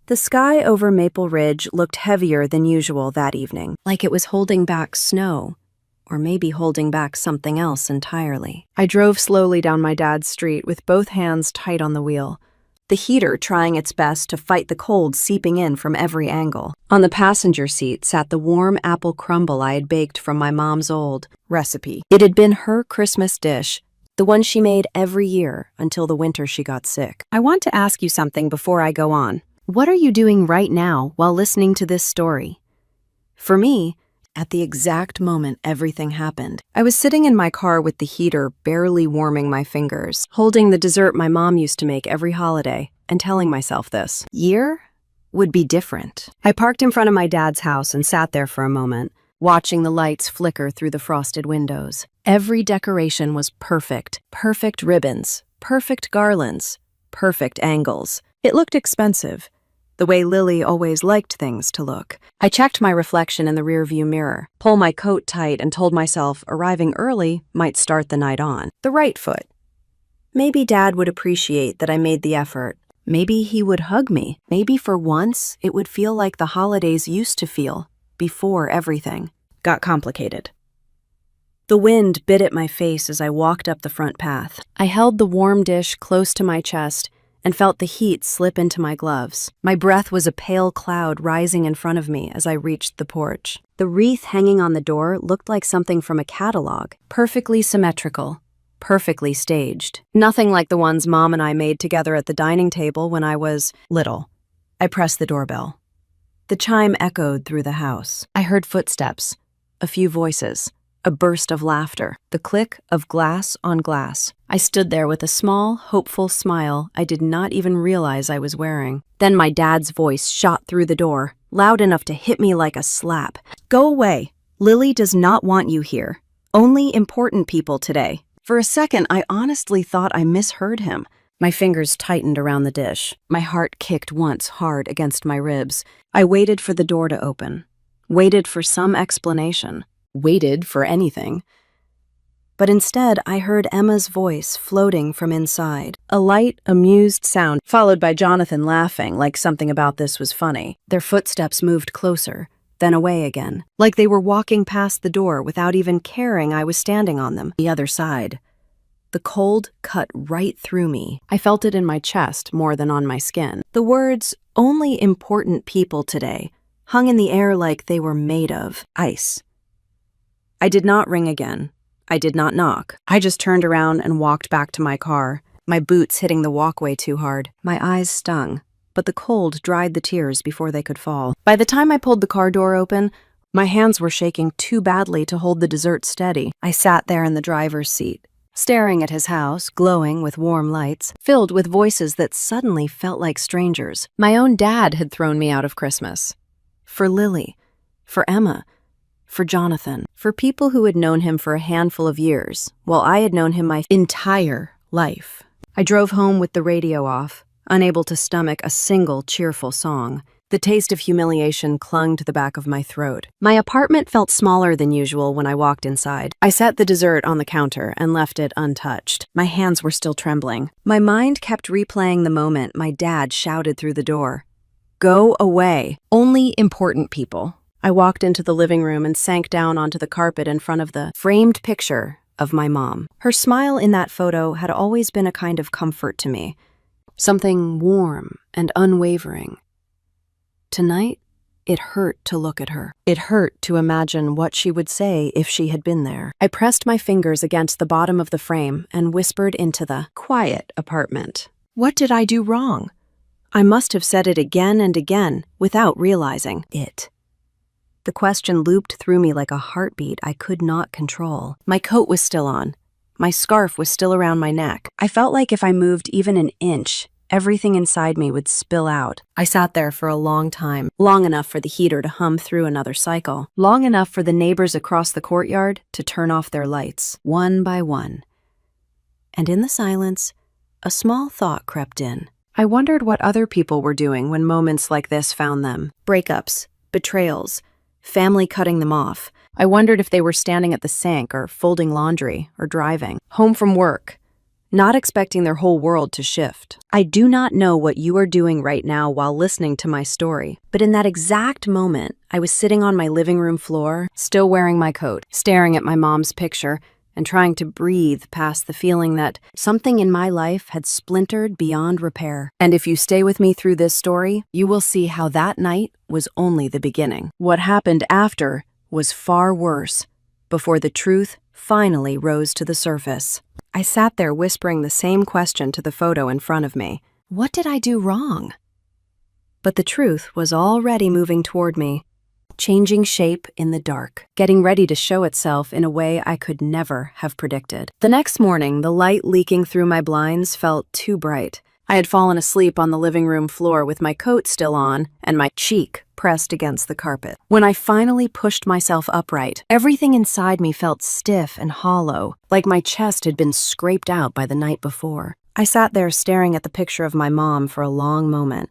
The sky over Maple Ridge looked heavier than usual that evening, like it was holding back snow, or maybe holding back something else entirely. I drove slowly down my dad's street with both hands tight on the wheel, the heater trying its best to fight the cold seeping in from every angle. On the passenger seat sat the warm apple crumble I had baked from my mom's old recipe. It had been her Christmas dish, the one she made every year until the winter she got sick. I want to ask you something before I go on. What are you doing right now while listening to this story? For me, at the exact moment everything happened, I was sitting in my car with the heater barely warming my fingers, holding the dessert my mom used to make every holiday, and telling myself this year would be different. I parked in front of my dad's house and sat there for a moment, watching the lights flicker through the frosted windows. Every decoration was perfect. Perfect ribbons, perfect garlands, perfect angles. It looked expensive, the way Lily always liked things to look. I checked my reflection in the rearview mirror, pulled my coat tight, and told myself arriving early might start the night on the right foot. Maybe Dad would appreciate that I made the effort. Maybe he would hug me. Maybe for once it would feel like the holidays used to feel before everything got complicated. The wind bit at my face as I walked up the front path. I held the warm dish close to my chest and felt the heat slip into my gloves. My breath was a pale cloud rising in front of me as I reached the porch. The wreath hanging on the door looked like something from a catalog, perfectly symmetrical, perfectly staged. Nothing like the ones Mom and I made together at the dining table when I was little. I pressed the doorbell. The chime echoed through the house. I heard footsteps, a few voices, a burst of laughter, the click of glass on glass. I stood there with a small, hopeful smile I did not even realize I was wearing. Then my dad's voice shot through the door, loud enough to hit me like a slap. "Go away. Lily does not want you here. Only important people today." For a second, I honestly thought I misheard him. My fingers tightened around the dish. My heart kicked once hard against my ribs. I waited for the door to open, waited for some explanation. Waited for anything. But instead, I heard Emma's voice floating from inside. A light, amused sound, followed by Jonathan laughing like something about this was funny. Their footsteps moved closer, then away again, like they were walking past the door without even caring I was standing on them. The other side. The cold cut right through me. I felt it in my chest more than on my skin. The words, "only important people today," hung in the air like they were made of ice. I did not ring again. I did not knock. I just turned around and walked back to my car, my boots hitting the walkway too hard. My eyes stung, but the cold dried the tears before they could fall. By the time I pulled the car door open, my hands were shaking too badly to hold the dessert steady. I sat there in the driver's seat, staring at his house, glowing with warm lights, filled with voices that suddenly felt like strangers. My own dad had thrown me out of Christmas. For Lily, for Emma, for Jonathan, for people who had known him for a handful of years, while I had known him my entire life. I drove home with the radio off, unable to stomach a single cheerful song. The taste of humiliation clung to the back of my throat. My apartment felt smaller than usual when I walked inside. I set the dessert on the counter and left it untouched. My hands were still trembling. My mind kept replaying the moment my dad shouted through the door. "Go away. Only important people." I walked into the living room and sank down onto the carpet in front of the framed picture of my mom. Her smile in that photo had always been a kind of comfort to me, something warm and unwavering. Tonight, it hurt to look at her. It hurt to imagine what she would say if she had been there. I pressed my fingers against the bottom of the frame and whispered into the quiet apartment. What did I do wrong? I must have said it again and again without realizing it. The question looped through me like a heartbeat I could not control. My coat was still on. My scarf was still around my neck. I felt like if I moved even an inch, everything inside me would spill out. I sat there for a long time, long enough for the heater to hum through another cycle, long enough for the neighbors across the courtyard to turn off their lights, one by one. And in the silence, a small thought crept in. I wondered what other people were doing when moments like this found them. Breakups, betrayals, family cutting them off. I wondered if they were standing at the sink or folding laundry or driving, home from work, not expecting their whole world to shift. I do not know what you are doing right now while listening to my story, but in that exact moment, I was sitting on my living room floor, still wearing my coat, staring at my mom's picture, and trying to breathe past the feeling that something in my life had splintered beyond repair. And if you stay with me through this story, you will see how that night was only the beginning. What happened after was far worse, before the truth finally rose to the surface. I sat there whispering the same question to the photo in front of me. What did I do wrong? But the truth was already moving toward me, changing shape in the dark, getting ready to show itself in a way I could never have predicted. The next morning, the light leaking through my blinds felt too bright. I had fallen asleep on the living room floor with my coat still on and my cheek pressed against the carpet. When I finally pushed myself upright, everything inside me felt stiff and hollow, like my chest had been scraped out by the night before. I sat there staring at the picture of my mom for a long moment,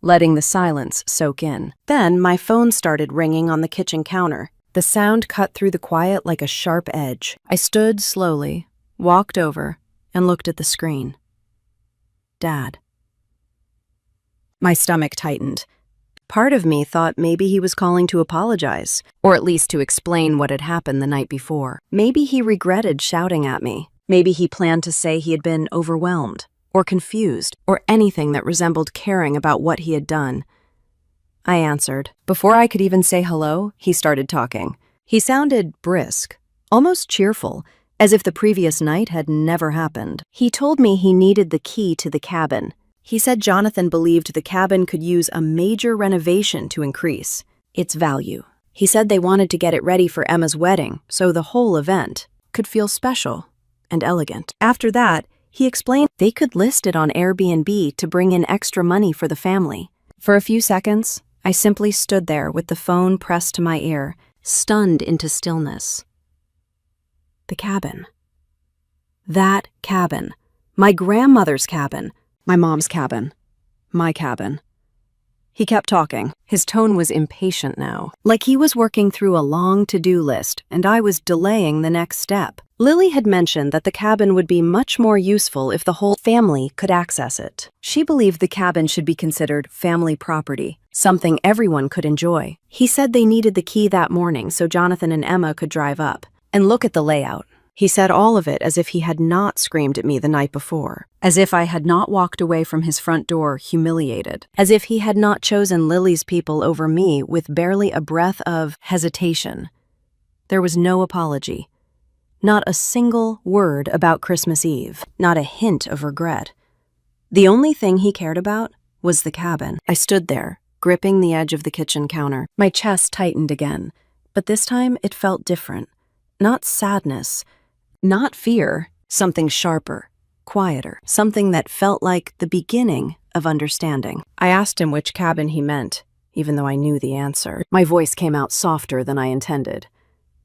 letting the silence soak in. Then my phone started ringing on the kitchen counter. The sound cut through the quiet like a sharp edge. I stood slowly, walked over, and looked at the screen. Dad. My stomach tightened. Part of me thought maybe he was calling to apologize, or at least to explain what had happened the night before. Maybe he regretted shouting at me. Maybe he planned to say he had been overwhelmed, or confused, or anything that resembled caring about what he had done. I answered. Before I could even say hello, he started talking. He sounded brisk, almost cheerful, as if the previous night had never happened. He told me he needed the key to the cabin. He said Jonathan believed the cabin could use a major renovation to increase its value. He said they wanted to get it ready for Emma's wedding, so the whole event could feel special and elegant. After that, he explained they could list it on Airbnb to bring in extra money for the family. For a few seconds, I simply stood there with the phone pressed to my ear, stunned into stillness. The cabin. That cabin. My grandmother's cabin. My mom's cabin. My cabin. He kept talking. His tone was impatient now, like he was working through a long to-do list and I was delaying the next step. Lily had mentioned that the cabin would be much more useful if the whole family could access it. She believed the cabin should be considered family property, something everyone could enjoy. He said they needed the key that morning so Jonathan and Emma could drive up and look at the layout. He said all of it as if he had not screamed at me the night before, as if I had not walked away from his front door humiliated, as if he had not chosen Lily's people over me with barely a breath of hesitation. There was no apology, not a single word about Christmas Eve, not a hint of regret. The only thing he cared about was the cabin. I stood there, gripping the edge of the kitchen counter. My chest tightened again, but this time it felt different. Not sadness, not fear, something sharper, quieter, something that felt like the beginning of understanding. I asked him which cabin he meant, even though I knew the answer. My voice came out softer than I intended.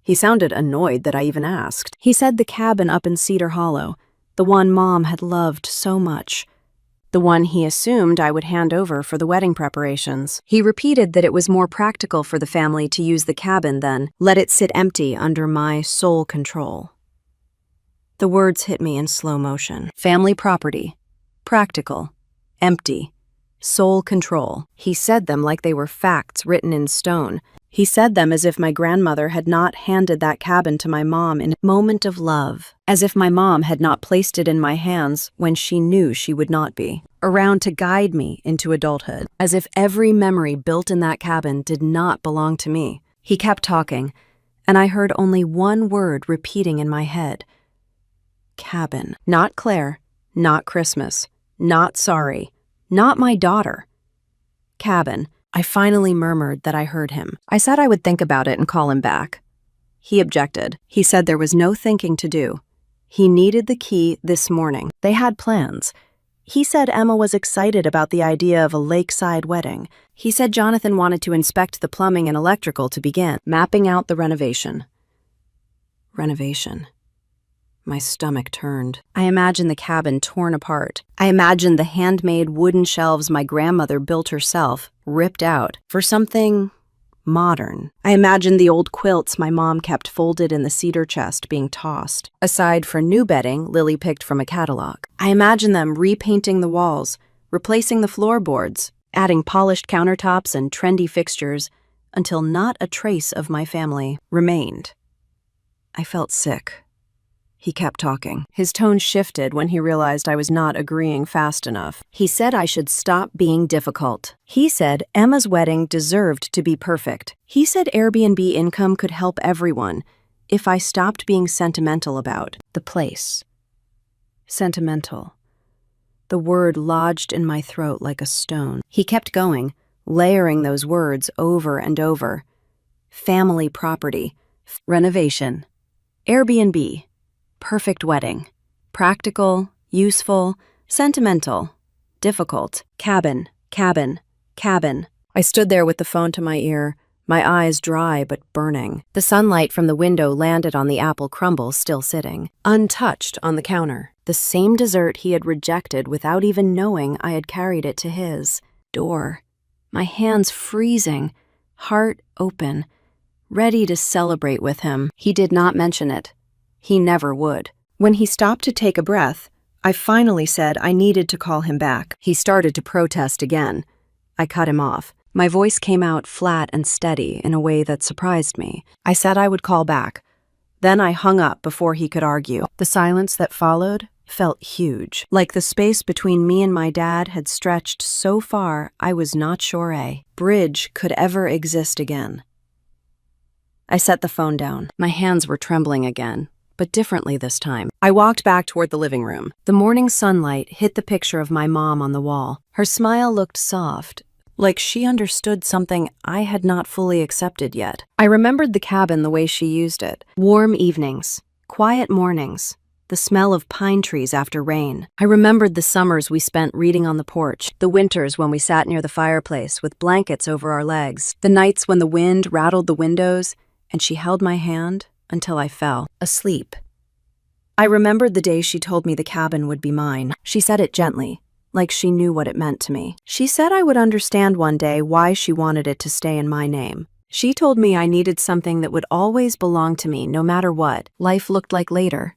He sounded annoyed that I even asked. He said the cabin up in Cedar Hollow, the one Mom had loved so much, the one he assumed I would hand over for the wedding preparations. He repeated that it was more practical for the family to use the cabin than let it sit empty under my sole control. The words hit me in slow motion. Family property, practical, empty, sole control. He said them like they were facts written in stone. He said them as if my grandmother had not handed that cabin to my mom in a moment of love, as if my mom had not placed it in my hands when she knew she would not be, around to guide me into adulthood, as if every memory built in that cabin did not belong to me. He kept talking, and I heard only one word repeating in my head. Cabin. Not Claire, not Christmas, not sorry, not my daughter. Cabin. I finally murmured that I heard him. I said I would think about it and call him back. He objected. He said there was no thinking to do. He needed the key this morning. They had plans. He said Emma was excited about the idea of a lakeside wedding. He said Jonathan wanted to inspect the plumbing and electrical to begin, mapping out the renovation. Renovation. My stomach turned. I imagined the cabin torn apart. I imagined the handmade wooden shelves my grandmother built herself, ripped out, for something modern. I imagined the old quilts my mom kept folded in the cedar chest being tossed. Aside for new bedding Lily picked from a catalog. I imagined them repainting the walls, replacing the floorboards, adding polished countertops and trendy fixtures until not a trace of my family remained. I felt sick. He kept talking. His tone shifted when he realized I was not agreeing fast enough. He said I should stop being difficult. He said Emma's wedding deserved to be perfect. He said Airbnb income could help everyone if I stopped being sentimental about the place. Sentimental. The word lodged in my throat like a stone. He kept going, layering those words over and over. Family property, renovation, Airbnb, perfect wedding, practical, useful, sentimental, difficult, cabin, cabin, cabin. I stood there with the phone to my ear, my eyes dry but burning. The sunlight from the window landed on the apple crumble still sitting, untouched on the counter. The same dessert he had rejected without even knowing I had carried it to his door. My hands freezing, heart open, ready to celebrate with him. He did not mention it. He never would. When he stopped to take a breath, I finally said I needed to call him back. He started to protest again. I cut him off. My voice came out flat and steady in a way that surprised me. I said I would call back. Then I hung up before he could argue. The silence that followed felt huge, like the space between me and my dad had stretched so far I was not sure a bridge could ever exist again. I set the phone down. My hands were trembling again, but differently this time. I walked back toward the living room. The morning sunlight hit the picture of my mom on the wall. Her smile looked soft, like she understood something I had not fully accepted yet. I remembered the cabin the way she used it. Warm evenings, quiet mornings, the smell of pine trees after rain. I remembered the summers we spent reading on the porch, the winters when we sat near the fireplace with blankets over our legs, the nights when the wind rattled the windows and she held my hand until I fell asleep. I remembered the day she told me the cabin would be mine. She said it gently, like she knew what it meant to me. She said I would understand one day why she wanted it to stay in my name. She told me I needed something that would always belong to me no matter what life looked like later.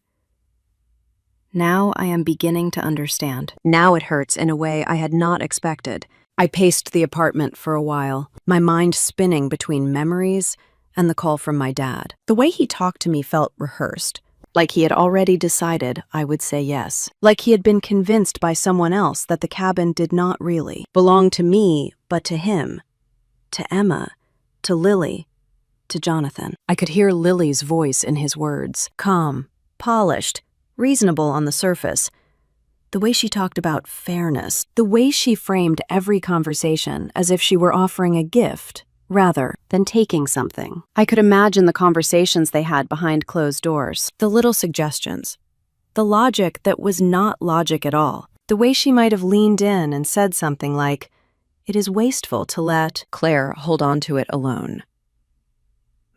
Now I am beginning to understand. Now it hurts in a way I had not expected. I paced the apartment for a while, my mind spinning between memories and the call from my dad. The way he talked to me felt rehearsed, like he had already decided I would say yes, like he had been convinced by someone else that the cabin did not really belong to me, but to him, to Emma, to Lily, to Jonathan. I could hear Lily's voice in his words, calm, polished, reasonable on the surface. The way she talked about fairness, the way she framed every conversation as if she were offering a gift rather than taking something. I could imagine the conversations they had behind closed doors, the little suggestions, the logic that was not logic at all, the way she might have leaned in and said something like, "It is wasteful to let Claire hold on to it alone."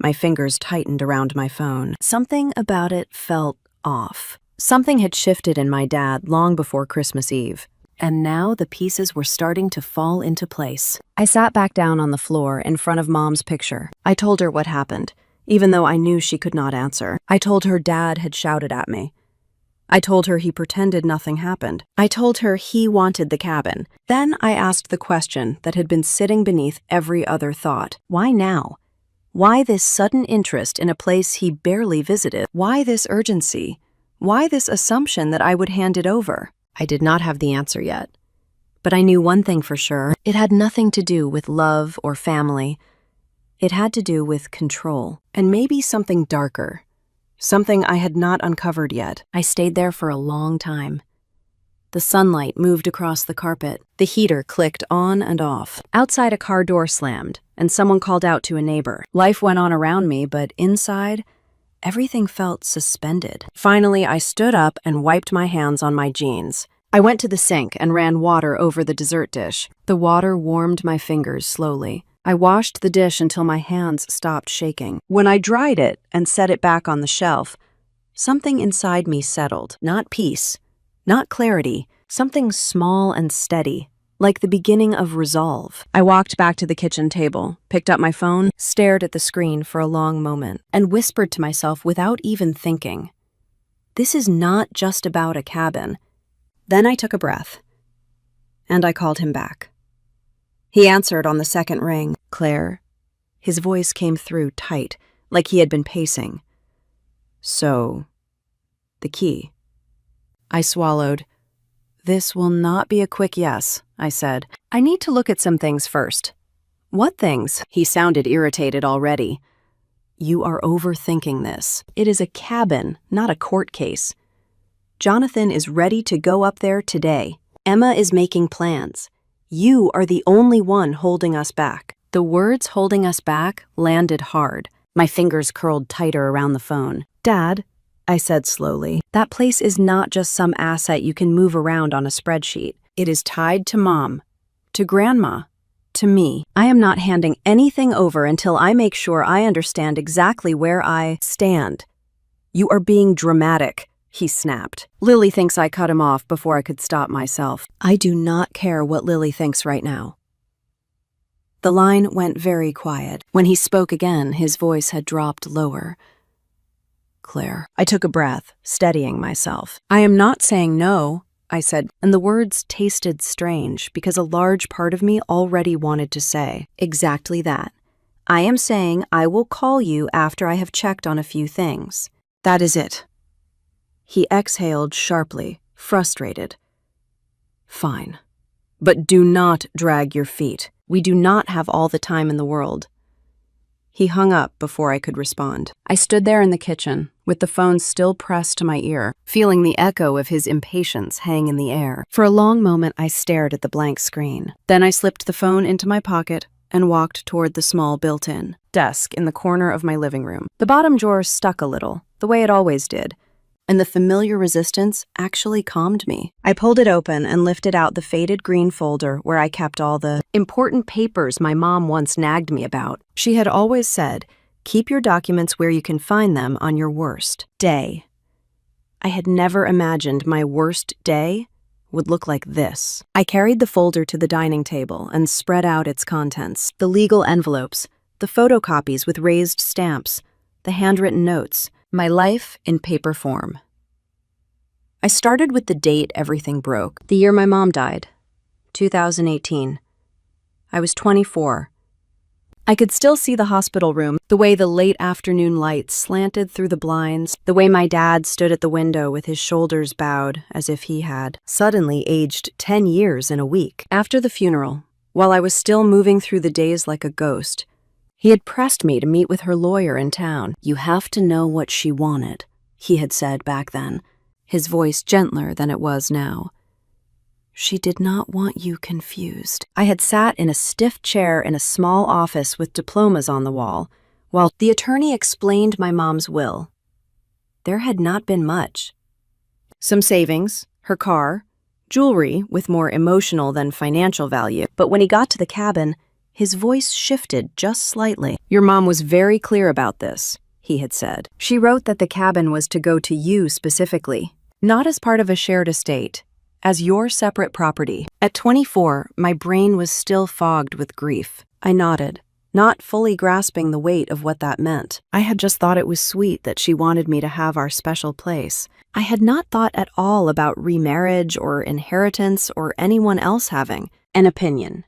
My fingers tightened around my phone. Something about it felt off. Something had shifted in my dad long before Christmas Eve, and now the pieces were starting to fall into place. I sat back down on the floor in front of Mom's picture. I told her what happened, even though I knew she could not answer. I told her Dad had shouted at me. I told her he pretended nothing happened. I told her he wanted the cabin. Then I asked the question that had been sitting beneath every other thought. Why now? Why this sudden interest in a place he barely visited? Why this urgency? Why this assumption that I would hand it over? I did not have the answer yet. But I knew one thing for sure. It had nothing to do with love or family. It had to do with control, and maybe something darker, something I had not uncovered yet. I stayed there for a long time. The sunlight moved across the carpet. The heater clicked on and off. Outside, a car door slammed, and someone called out to a neighbor. Life went on around me, but inside, everything felt suspended. Finally, I stood up and wiped my hands on my jeans. I went to the sink and ran water over the dessert dish. The water warmed my fingers slowly. I washed the dish until my hands stopped shaking. When I dried it and set it back on the shelf, something inside me settled. Not peace, not clarity, something small and steady, like the beginning of resolve. I walked back to the kitchen table, picked up my phone, stared at the screen for a long moment, and whispered to myself without even thinking, "This is not just about a cabin." Then I took a breath, and I called him back. He answered on the second ring. "Claire?" His voice came through tight, like he had been pacing. "So, the key." I swallowed. "This will not be a quick yes," I said. "I need to look at some things first." "What things?" He sounded irritated already. "You are overthinking this. It is a cabin, not a court case. Jonathan is ready to go up there today. Emma is making plans. You are the only one holding us back." The words "holding us back" landed hard. My fingers curled tighter around the phone. "Dad," I said slowly, "that place is not just some asset you can move around on a spreadsheet. It is tied to Mom, to Grandma, to me. I am not handing anything over until I make sure I understand exactly where I stand." "You are being dramatic," he snapped. Lily thinks I cut him off before I could stop myself. I do not care what Lily thinks right now. The line went very quiet. When he spoke again, his voice had dropped lower. "Claire." I took a breath, steadying myself. "I am not saying no," I said, and the words tasted strange because a large part of me already wanted to say exactly that. "I am saying I will call you after I have checked on a few things. That is it." He exhaled sharply, frustrated. "Fine. But do not drag your feet. We do not have all the time in the world." He hung up before I could respond. I stood there in the kitchen, with the phone still pressed to my ear, feeling the echo of his impatience hang in the air. For a long moment, I stared at the blank screen. Then I slipped the phone into my pocket and walked toward the small built-in desk in the corner of my living room. The bottom drawer stuck a little, the way it always did, and the familiar resistance actually calmed me. I pulled it open and lifted out the faded green folder where I kept all the important papers my mom once nagged me about. She had always said, "Keep your documents where you can find them on your worst day." I had never imagined my worst day would look like this. I carried the folder to the dining table and spread out its contents. The legal envelopes, the photocopies with raised stamps, the handwritten notes, my life in paper form. I started with the date everything broke, the year my mom died, 2018. I was 24. I could still see the hospital room, the way the late afternoon light slanted through the blinds, the way my dad stood at the window with his shoulders bowed as if he had suddenly aged 10 years in a week. After the funeral, while I was still moving through the days like a ghost, he had pressed me to meet with her lawyer in town. "You have to know what she wanted," he had said back then, his voice gentler than it was now. "She did not want you confused." I had sat in a stiff chair in a small office with diplomas on the wall, while the attorney explained my mom's will. There had not been much. Some savings, her car, jewelry with more emotional than financial value. But when he got to the cabin, his voice shifted just slightly. "Your mom was very clear about this," he had said. "She wrote that the cabin was to go to you specifically, not as part of a shared estate, as your separate property." At 24, my brain was still fogged with grief. I nodded, not fully grasping the weight of what that meant. I had just thought it was sweet that she wanted me to have our special place. I had not thought at all about remarriage or inheritance or anyone else having an opinion.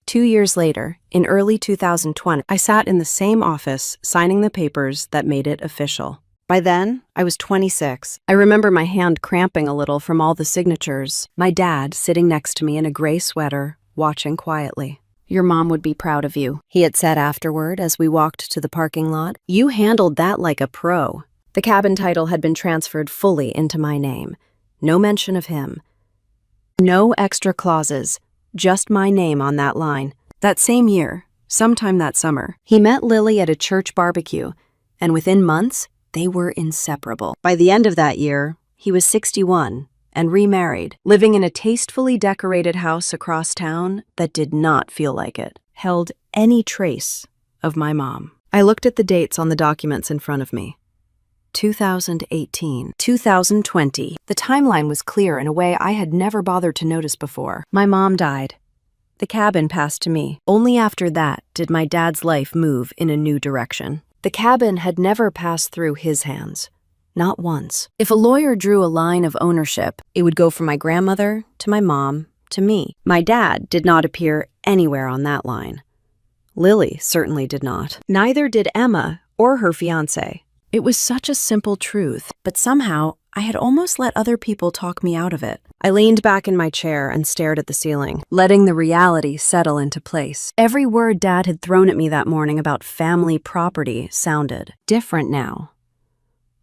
2 years later, in early 2020, I sat in the same office signing the papers that made it official. By then, I was 26. I remember my hand cramping a little from all the signatures, my dad sitting next to me in a gray sweater, watching quietly. "Your mom would be proud of you," he had said afterward as we walked to the parking lot. "You handled that like a pro." The cabin title had been transferred fully into my name. No mention of him. No extra clauses. Just my name on that line. That same year, sometime that summer, he met Lily at a church barbecue, and within months, they were inseparable. By the end of that year, he was 61 and remarried, living in a tastefully decorated house across town that did not feel like it held any trace of my mom. I looked at the dates on the documents in front of me. 2018, 2020. The timeline was clear in a way I had never bothered to notice before. My mom died. The cabin passed to me. Only after that did my dad's life move in a new direction. The cabin had never passed through his hands. Not once. If a lawyer drew a line of ownership, it would go from my grandmother to my mom to me. My dad did not appear anywhere on that line. Lily certainly did not. Neither did Emma or her fiancé. It was such a simple truth, but somehow I had almost let other people talk me out of it. I leaned back in my chair and stared at the ceiling, letting the reality settle into place. Every word Dad had thrown at me that morning about family property sounded different now.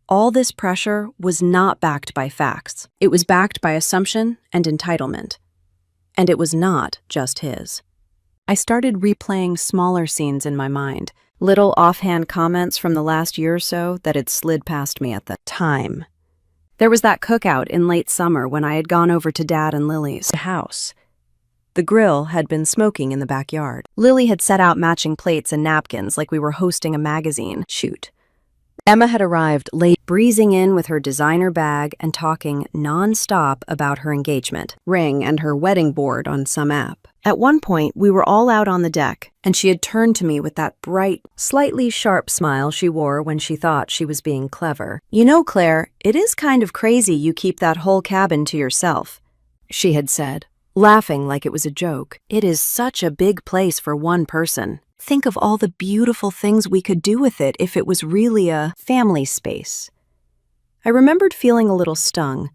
All this pressure was not backed by facts. It was backed by assumption and entitlement. And it was not just his. I started replaying smaller scenes in my mind, little offhand comments from the last year or so that had slid past me at the time. There was that cookout in late summer when I had gone over to Dad and Lily's house. The grill had been smoking in the backyard. Lily had set out matching plates and napkins like we were hosting a magazine shoot. Emma had arrived late, breezing in with her designer bag and talking non-stop about her engagement ring and her wedding board on some app. At one point, we were all out on the deck, and she had turned to me with that bright, slightly sharp smile she wore when she thought she was being clever. "You know, Claire, it is kind of crazy you keep that whole cabin to yourself," she had said, laughing like it was a joke. "It is such a big place for one person. Think of all the beautiful things we could do with it if it was really a family space." I remembered feeling a little stung,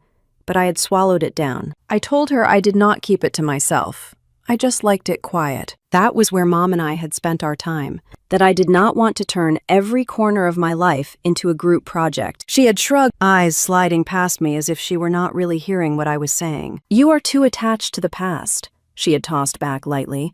but I had swallowed it down. I told her I did not keep it to myself. I just liked it quiet. That was where Mom and I had spent our time, that I did not want to turn every corner of my life into a group project. She had shrugged, eyes sliding past me as if she were not really hearing what I was saying. "You are too attached to the past," she had tossed back lightly.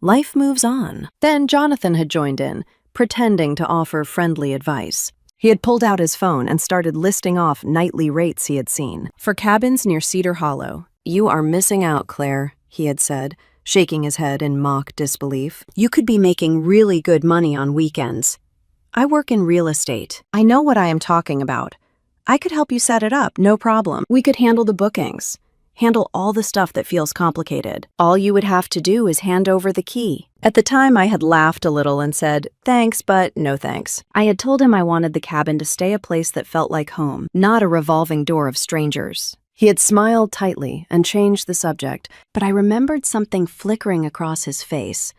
"Life moves on." Then Jonathan had joined in, pretending to offer friendly advice. He had pulled out his phone and started listing off nightly rates he had seen. "For cabins near Cedar Hollow, you are missing out, Claire," he had said, shaking his head in mock disbelief. "You could be making really good money on weekends. I work in real estate. I know what I am talking about. I could help you set it up, no problem. We could handle the bookings, handle all the stuff that feels complicated. All you would have to do is hand over the key." At the time, I had laughed a little and said, "Thanks, but no thanks." I had told him I wanted the cabin to stay a place that felt like home, not a revolving door of strangers. He had smiled tightly and changed the subject, but I remembered something flickering across his face.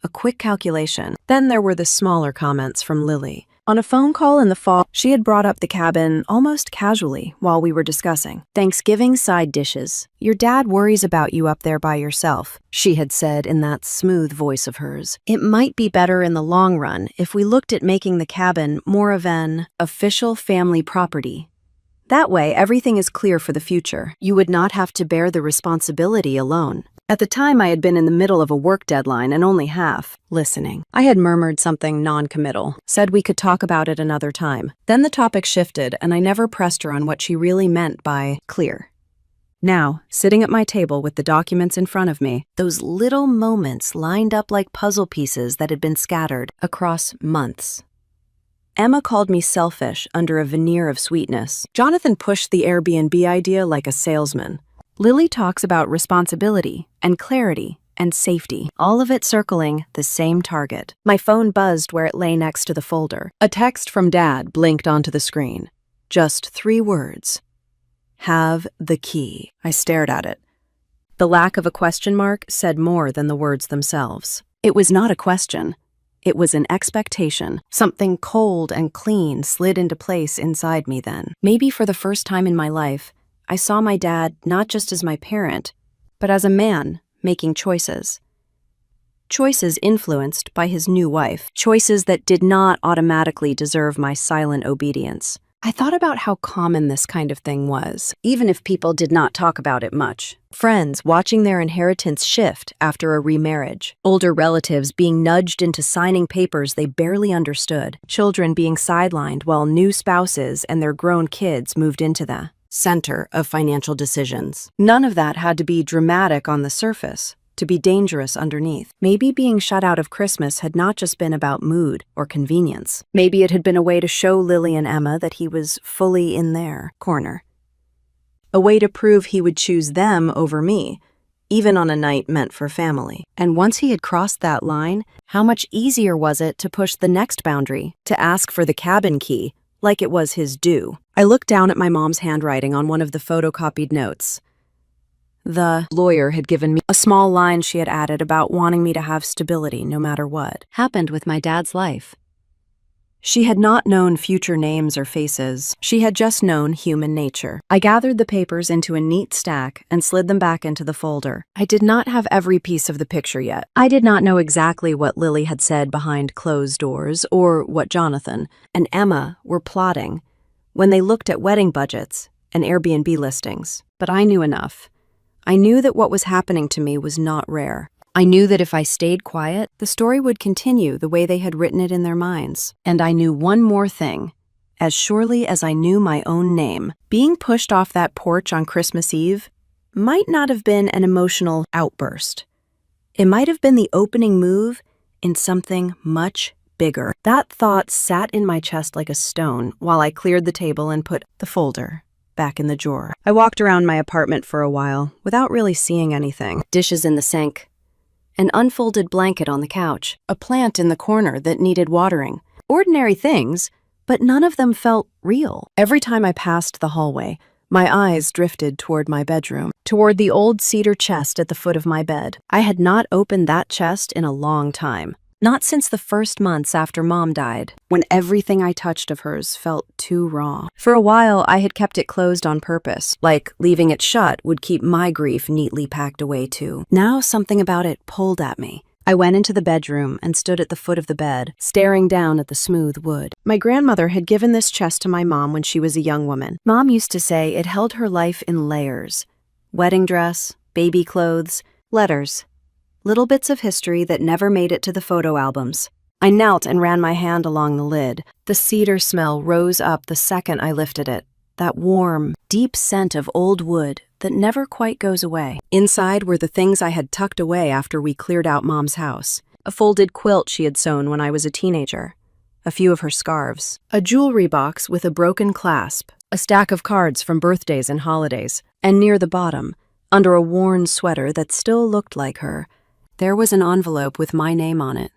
A quick calculation. Then there were the smaller comments from Lily. On a phone call in the fall, she had brought up the cabin almost casually while we were discussing. "Thanksgiving side dishes. Your dad worries about you up there by yourself," she had said in that smooth voice of hers. "It might be better in the long run if we looked at making the cabin more of an official family property. That way, everything is clear for the future. You would not have to bear the responsibility alone." At the time, I had been in the middle of a work deadline and only half listening. I had murmured something non-committal, said we could talk about it another time. Then the topic shifted, and I never pressed her on what she really meant by clear. Now, sitting at my table with the documents in front of me, those little moments lined up like puzzle pieces that had been scattered across months. Emma called me selfish under a veneer of sweetness. Jonathan pushed the Airbnb idea like a salesman. Lily talks about responsibility and clarity and safety, all of it circling the same target. My phone buzzed where it lay next to the folder. A text from Dad blinked onto the screen. Just 3 words. "Have the key." I stared at it. The lack of a question mark said more than the words themselves. It was not a question. It was an expectation. Something cold and clean slid into place inside me then. Maybe for the first time in my life, I saw my dad not just as my parent, but as a man making choices. Choices influenced by his new wife. Choices that did not automatically deserve my silent obedience. I thought about how common this kind of thing was, even if people did not talk about it much. Friends watching their inheritance shift after a remarriage. Older relatives being nudged into signing papers they barely understood. Children being sidelined while new spouses and their grown kids moved into the center of financial decisions. None of that had to be dramatic on the surface, to be dangerous underneath. Maybe being shut out of Christmas had not just been about mood or convenience. Maybe it had been a way to show Lily and Emma that he was fully in their corner. A way to prove he would choose them over me, even on a night meant for family. And once he had crossed that line, how much easier was it to push the next boundary, to ask for the cabin key, like it was his due? I looked down at my mom's handwriting on one of the photocopied notes. The lawyer had given me a small line she had added about wanting me to have stability no matter what happened with my dad's life. She had not known future names or faces. She had just known human nature. I gathered the papers into a neat stack and slid them back into the folder. I did not have every piece of the picture yet. I did not know exactly what Lily had said behind closed doors or what Jonathan and Emma were plotting when they looked at wedding budgets and Airbnb listings. But I knew enough. I knew that what was happening to me was not rare. I knew that if I stayed quiet, the story would continue the way they had written it in their minds. And I knew one more thing. As surely as I knew my own name, being pushed off that porch on Christmas Eve might not have been an emotional outburst. It might have been the opening move in something much bigger. That thought sat in my chest like a stone while I cleared the table and put the folder back in the drawer. I walked around my apartment for a while without really seeing anything. Dishes in the sink, an unfolded blanket on the couch, a plant in the corner that needed watering. Ordinary things, but none of them felt real. Every time I passed the hallway, my eyes drifted toward my bedroom, toward the old cedar chest at the foot of my bed. I had not opened that chest in a long time. Not since the first months after Mom died, when everything I touched of hers felt too raw. For a while, I had kept it closed on purpose, like leaving it shut would keep my grief neatly packed away too. Now something about it pulled at me. I went into the bedroom and stood at the foot of the bed, staring down at the smooth wood. My grandmother had given this chest to my mom when she was a young woman. Mom used to say it held her life in layers. Wedding dress, baby clothes, letters. Little bits of history that never made it to the photo albums. I knelt and ran my hand along the lid. The cedar smell rose up the second I lifted it. That warm, deep scent of old wood that never quite goes away. Inside were the things I had tucked away after we cleared out Mom's house. A folded quilt she had sewn when I was a teenager. A few of her scarves. A jewelry box with a broken clasp. A stack of cards from birthdays and holidays. And near the bottom, under a worn sweater that still looked like her, there was an envelope with my name on it.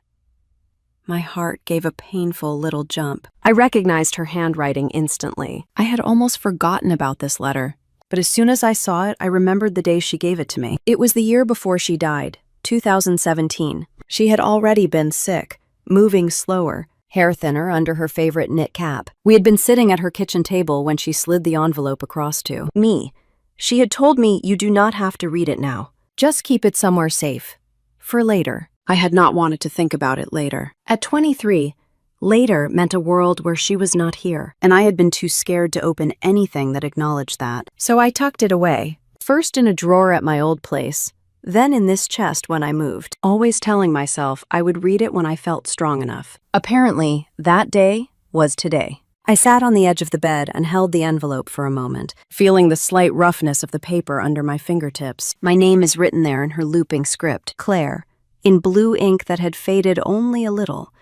My heart gave a painful little jump. I recognized her handwriting instantly. I had almost forgotten about this letter, but as soon as I saw it, I remembered the day she gave it to me. It was the year before she died, 2017. She had already been sick, moving slower, hair thinner under her favorite knit cap. We had been sitting at her kitchen table when she slid the envelope across to me. She had told me, "You do not have to read it now. Just keep it somewhere safe. For later." I had not wanted to think about it later. At 23, later meant a world where she was not here, and I had been too scared to open anything that acknowledged that. So I tucked it away, first in a drawer at my old place, then in this chest when I moved, always telling myself I would read it when I felt strong enough. Apparently, that day was today. I sat on the edge of the bed and held the envelope for a moment, feeling the slight roughness of the paper under my fingertips. My name is written there in her looping script, Claire, in blue ink that had faded only a little.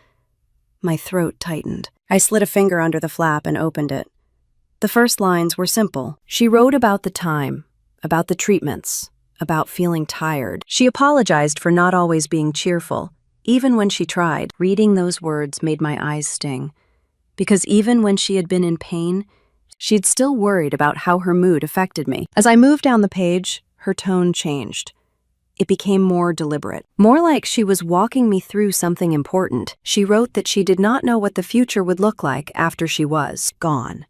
My throat tightened. I slid a finger under the flap and opened it. The first lines were simple. She wrote about the time, about the treatments, about feeling tired. She apologized for not always being cheerful, even when she tried. Reading those words made my eyes sting. Because even when she had been in pain, she'd still worried about how her mood affected me. As I moved down the page, her tone changed. It became more deliberate, more like she was walking me through something important. She wrote that she did not know what the future would look like after she was gone.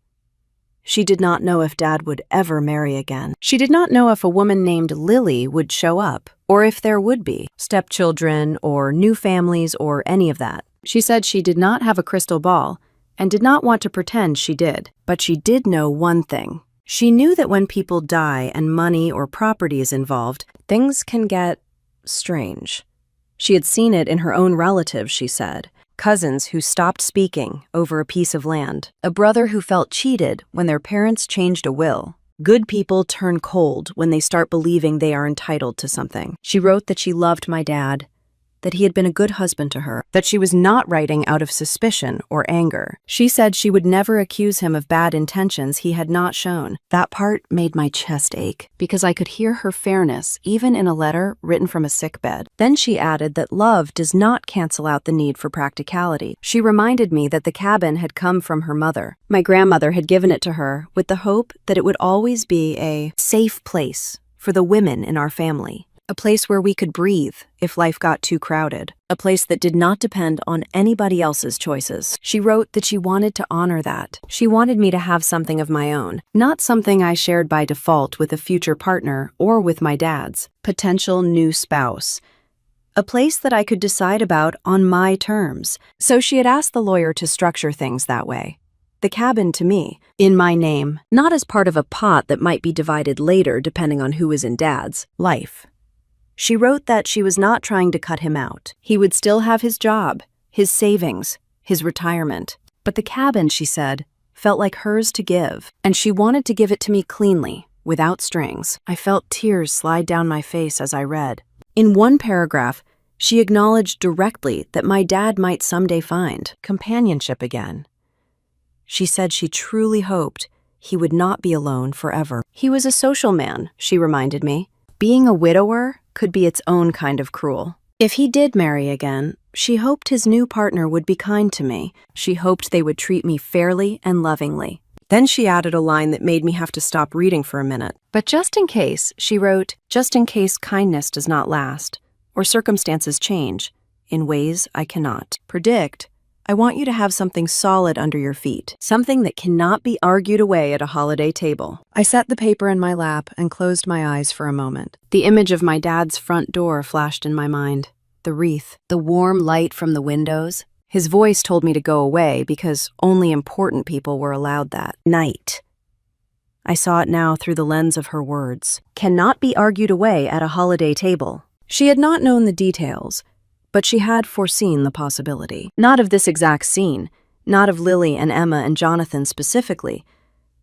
She did not know if Dad would ever marry again. She did not know if a woman named Lily would show up, or if there would be stepchildren or new families or any of that. She said she did not have a crystal ball, and did not want to pretend she did. But she did know one thing. She knew that when people die and money or property is involved, things can get strange. She had seen it in her own relatives, she said. Cousins who stopped speaking over a piece of land. A brother who felt cheated when their parents changed a will. Good people turn cold when they start believing they are entitled to something. She wrote that she loved my dad, that he had been a good husband to her, that she was not writing out of suspicion or anger. She said she would never accuse him of bad intentions he had not shown. That part made my chest ache, because I could hear her fairness even in a letter written from a sickbed. Then she added that love does not cancel out the need for practicality. She reminded me that the cabin had come from her mother. My grandmother had given it to her with the hope that it would always be a safe place for the women in our family. A place where we could breathe if life got too crowded. A place that did not depend on anybody else's choices. She wrote that she wanted to honor that. She wanted me to have something of my own, not something I shared by default with a future partner or with my dad's potential new spouse. A place that I could decide about on my terms. So she had asked the lawyer to structure things that way. The cabin to me, in my name, not as part of a pot that might be divided later depending on who was in Dad's life. She wrote that she was not trying to cut him out. He would still have his job, his savings, his retirement. But the cabin, she said, felt like hers to give, and she wanted to give it to me cleanly, without strings. I felt tears slide down my face as I read. In one paragraph, she acknowledged directly that my dad might someday find companionship again. She said she truly hoped he would not be alone forever. He was a social man, she reminded me. Being a widower could be its own kind of cruel. If he did marry again, she hoped his new partner would be kind to me. She hoped they would treat me fairly and lovingly. Then she added a line that made me have to stop reading for a minute. But just in case, she wrote, just in case kindness does not last, or circumstances change, in ways I cannot predict, I want you to have something solid under your feet, something that cannot be argued away at a holiday table. I set the paper in my lap and closed my eyes for a moment. The image of my dad's front door flashed in my mind. The wreath, the warm light from the windows. His voice told me to go away because only important people were allowed that night. I saw it now through the lens of her words. Cannot be argued away at a holiday table. She had not known the details, but she had foreseen the possibility. Not of this exact scene, not of Lily and Emma and Jonathan specifically,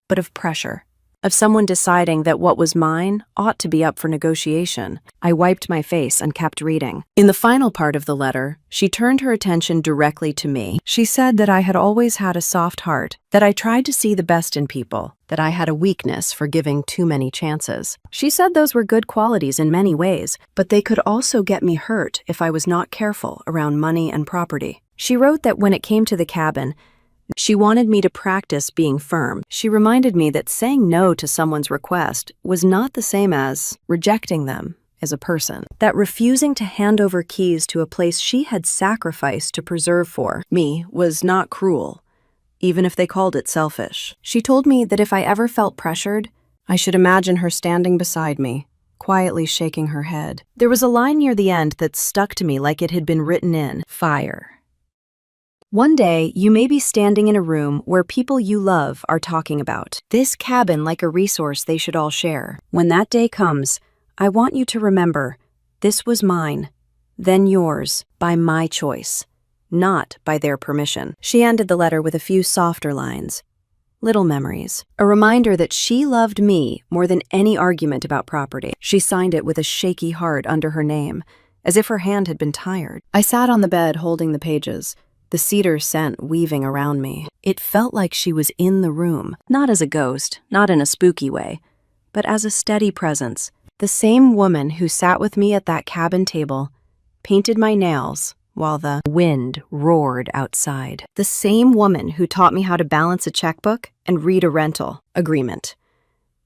but of pressure, of someone deciding that what was mine ought to be up for negotiation. I wiped my face and kept reading. In the final part of the letter, she turned her attention directly to me. She said that I had always had a soft heart, that I tried to see the best in people, that I had a weakness for giving too many chances. She said those were good qualities in many ways, but they could also get me hurt if I was not careful around money and property. She wrote that when it came to the cabin, she wanted me to practice being firm. She reminded me that saying no to someone's request was not the same as rejecting them as a person. That refusing to hand over keys to a place she had sacrificed to preserve for me was not cruel, even if they called it selfish. She told me that if I ever felt pressured, I should imagine her standing beside me, quietly shaking her head. There was a line near the end that stuck to me like it had been written in fire. One day, you may be standing in a room where people you love are talking about this cabin like a resource they should all share. When that day comes, I want you to remember, this was mine, then yours, by my choice, not by their permission. She ended the letter with a few softer lines. Little memories. A reminder that she loved me more than any argument about property. She signed it with a shaky heart under her name, as if her hand had been tired. I sat on the bed holding the pages, the cedar scent weaving around me. It felt like she was in the room, not as a ghost, not in a spooky way, but as a steady presence. The same woman who sat with me at that cabin table, painted my nails while the wind roared outside. The same woman who taught me how to balance a checkbook and read a rental agreement.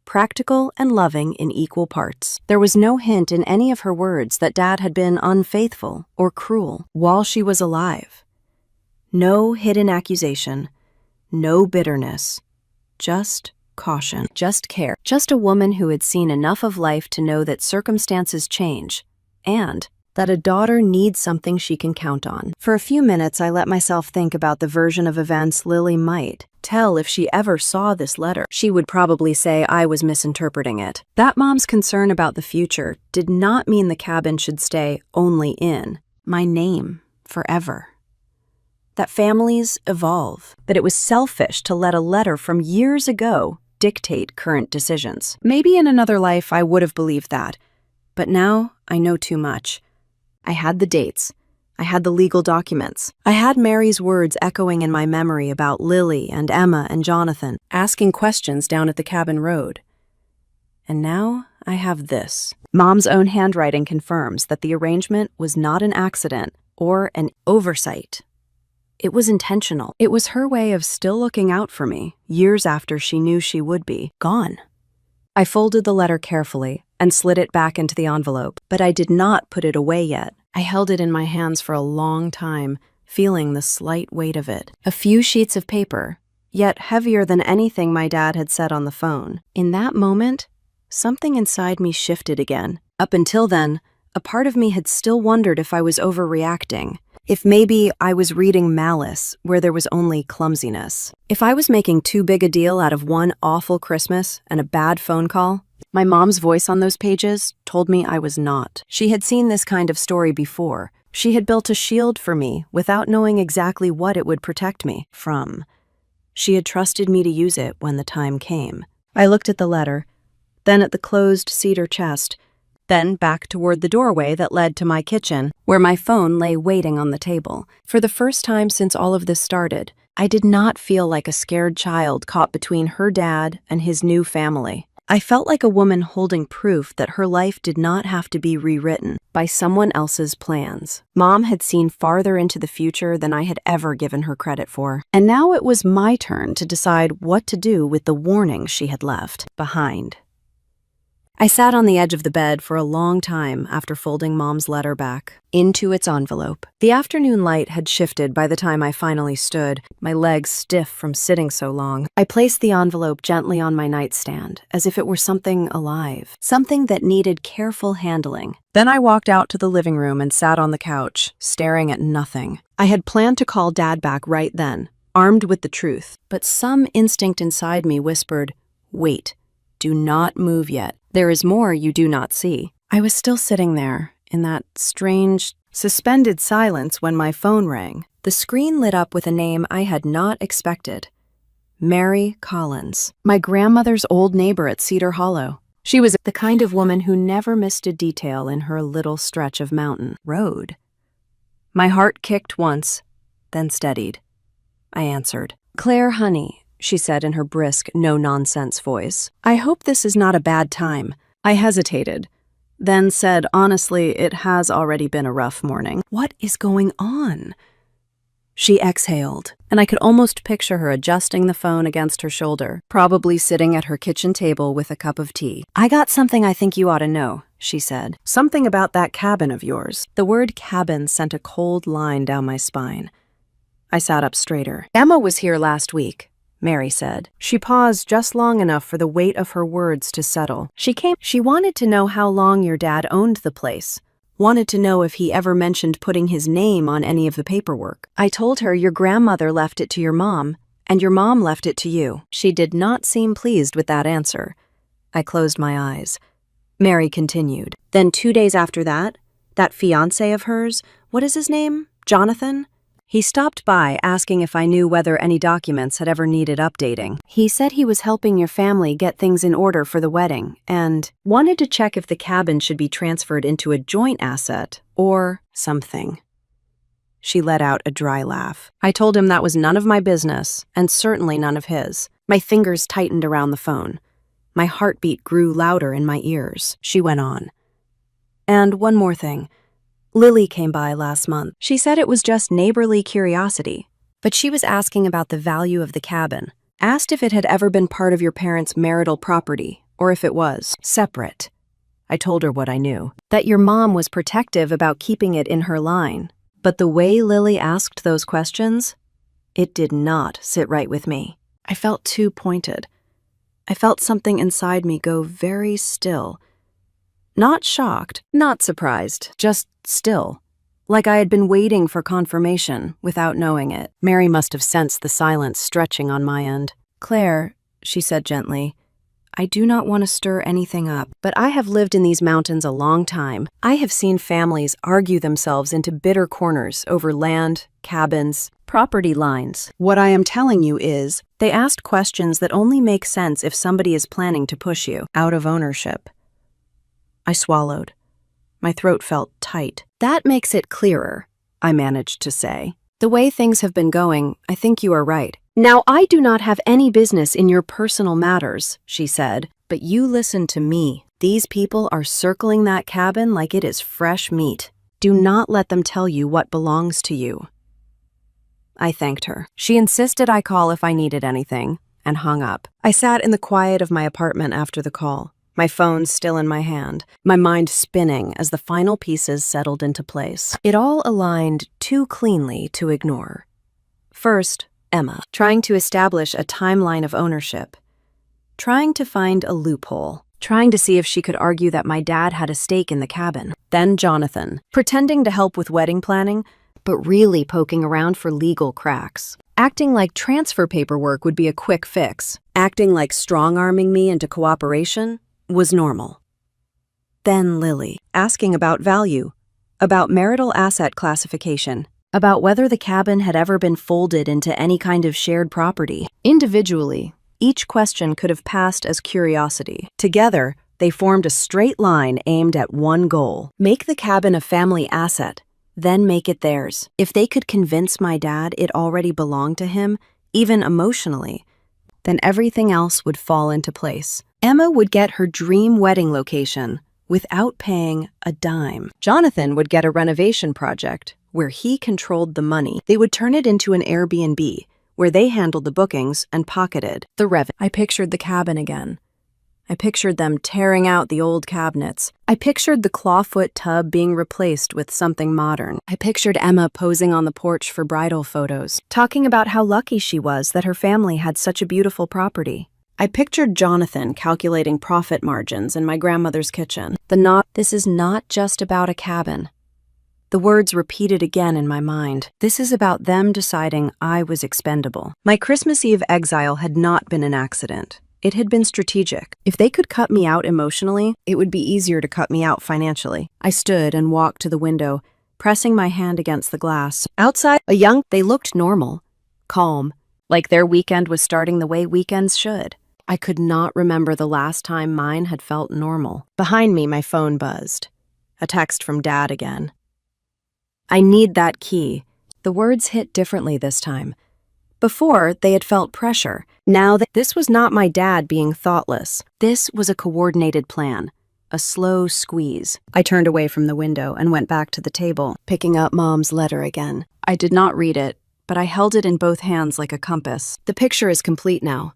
Practical and loving in equal parts. There was no hint in any of her words that Dad had been unfaithful or cruel while she was alive. No hidden accusation, no bitterness, just caution, just care, just a woman who had seen enough of life to know that circumstances change, and that a daughter needs something she can count on. For a few minutes, I let myself think about the version of events Lily might tell if she ever saw this letter. She would probably say I was misinterpreting it. That mom's concern about the future did not mean the cabin should stay only in my name forever. That families evolve, that it was selfish to let a letter from years ago dictate current decisions. Maybe in another life I would have believed that, but now I know too much. I had the dates, I had the legal documents. I had Mary's words echoing in my memory about Lily and Emma and Jonathan, asking questions down at the cabin road. And now I have this. Mom's own handwriting confirms that the arrangement was not an accident or an oversight. It was intentional. It was her way of still looking out for me, years after she knew she would be gone. I folded the letter carefully and slid it back into the envelope, but I did not put it away yet. I held it in my hands for a long time, feeling the slight weight of it. A few sheets of paper, yet heavier than anything my dad had said on the phone. In that moment, something inside me shifted again. Up until then, a part of me had still wondered if I was overreacting. If maybe I was reading malice where there was only clumsiness. If I was making too big a deal out of one awful Christmas and a bad phone call. My mom's voice on those pages told me I was not. She had seen this kind of story before. She had built a shield for me without knowing exactly what it would protect me from. She had trusted me to use it when the time came. I looked at the letter, then at the closed cedar chest, then back toward the doorway that led to my kitchen, where my phone lay waiting on the table. For the first time since all of this started, I did not feel like a scared child caught between her dad and his new family. I felt like a woman holding proof that her life did not have to be rewritten by someone else's plans. Mom had seen farther into the future than I had ever given her credit for. And now it was my turn to decide what to do with the warning she had left behind. I sat on the edge of the bed for a long time after folding Mom's letter back into its envelope. The afternoon light had shifted by the time I finally stood, my legs stiff from sitting so long. I placed the envelope gently on my nightstand, as if it were something alive, something that needed careful handling. Then I walked out to the living room and sat on the couch, staring at nothing. I had planned to call Dad back right then, armed with the truth, but some instinct inside me whispered, "Wait, do not move yet. There is more you do not see." I was still sitting there, in that strange, suspended silence when my phone rang. The screen lit up with a name I had not expected. Mary Collins, my grandmother's old neighbor at Cedar Hollow. She was the kind of woman who never missed a detail in her little stretch of mountain road. My heart kicked once, then steadied. I answered. "Claire, honey," she said in her brisk, no-nonsense voice. "I hope this is not a bad time." I hesitated, then said, honestly, it has already been a rough morning. "What is going on?" She exhaled, and I could almost picture her adjusting the phone against her shoulder, probably sitting at her kitchen table with a cup of tea. "I got something I think you ought to know," she said. "Something about that cabin of yours." The word cabin sent a cold line down my spine. I sat up straighter. "Emma was here last week," Mary said. She paused just long enough for the weight of her words to settle. She wanted to know how long your dad owned the place. Wanted to know if he ever mentioned putting his name on any of the paperwork. I told her your grandmother left it to your mom, and your mom left it to you. She did not seem pleased with that answer. I closed my eyes. Mary continued. "Then 2 days after that fiancé of hers, what is his name? Jonathan? He stopped by asking if I knew whether any documents had ever needed updating. He said he was helping your family get things in order for the wedding and wanted to check if the cabin should be transferred into a joint asset or something." She let out a dry laugh. I told him that was none of my business and certainly none of his. My fingers tightened around the phone. My heartbeat grew louder in my ears. She went on. "And one more thing. Lily came by last month. She said it was just neighborly curiosity, but she was asking about the value of the cabin. Asked if it had ever been part of your parents' marital property, or if it was separate." I told her what I knew, that your mom was protective about keeping it in her line. But the way Lily asked those questions, it did not sit right with me. I felt too pointed. I felt something inside me go very still. Not shocked, not surprised, just still. Like I had been waiting for confirmation without knowing it. Mary must have sensed the silence stretching on my end. "Claire," she said gently, "I do not want to stir anything up, but I have lived in these mountains a long time. I have seen families argue themselves into bitter corners over land, cabins, property lines. What I am telling you is, they asked questions that only make sense if somebody is planning to push you out of ownership." I swallowed. My throat felt tight. "That makes it clearer," I managed to say. The way things have been going, I think you are right. Now, I do not have any business in your personal matters, she said, but you listen to me. These people are circling that cabin like it is fresh meat. Do not let them tell you what belongs to you. I thanked her. She insisted I call if I needed anything, and hung up. I sat in the quiet of my apartment after the call, my phone still in my hand, my mind spinning as the final pieces settled into place. It all aligned too cleanly to ignore. First, Emma, trying to establish a timeline of ownership, trying to find a loophole, trying to see if she could argue that my dad had a stake in the cabin. Then Jonathan, pretending to help with wedding planning, but really poking around for legal cracks. Acting like transfer paperwork would be a quick fix. Acting like strong-arming me into cooperation was normal. Then Lily, asking about value, about marital asset classification, about whether the cabin had ever been folded into any kind of shared property. Individually, each question could have passed as curiosity. Together, they formed a straight line aimed at one goal: make the cabin a family asset, then make it theirs. If they could convince my dad it already belonged to him, even emotionally, then everything else would fall into place. Emma would get her dream wedding location without paying a dime. Jonathan would get a renovation project where he controlled the money. They would turn it into an Airbnb where they handled the bookings and pocketed the revenue. I pictured the cabin again. I pictured them tearing out the old cabinets. I pictured the clawfoot tub being replaced with something modern. I pictured Emma posing on the porch for bridal photos, talking about how lucky she was that her family had such a beautiful property. I pictured Jonathan calculating profit margins in my grandmother's kitchen. This is not just about a cabin. The words repeated again in my mind. This is about them deciding I was expendable. My Christmas Eve exile had not been an accident. It had been strategic. If they could cut me out emotionally, it would be easier to cut me out financially. I stood and walked to the window, pressing my hand against the glass. Outside, they looked normal, calm, like their weekend was starting the way weekends should. I could not remember the last time mine had felt normal. Behind me, my phone buzzed. A text from Dad again. I need that key. The words hit differently this time. Before, they had felt pressure. Now, this was not my dad being thoughtless. This was a coordinated plan, a slow squeeze. I turned away from the window and went back to the table, picking up Mom's letter again. I did not read it, but I held it in both hands like a compass. The picture is complete now.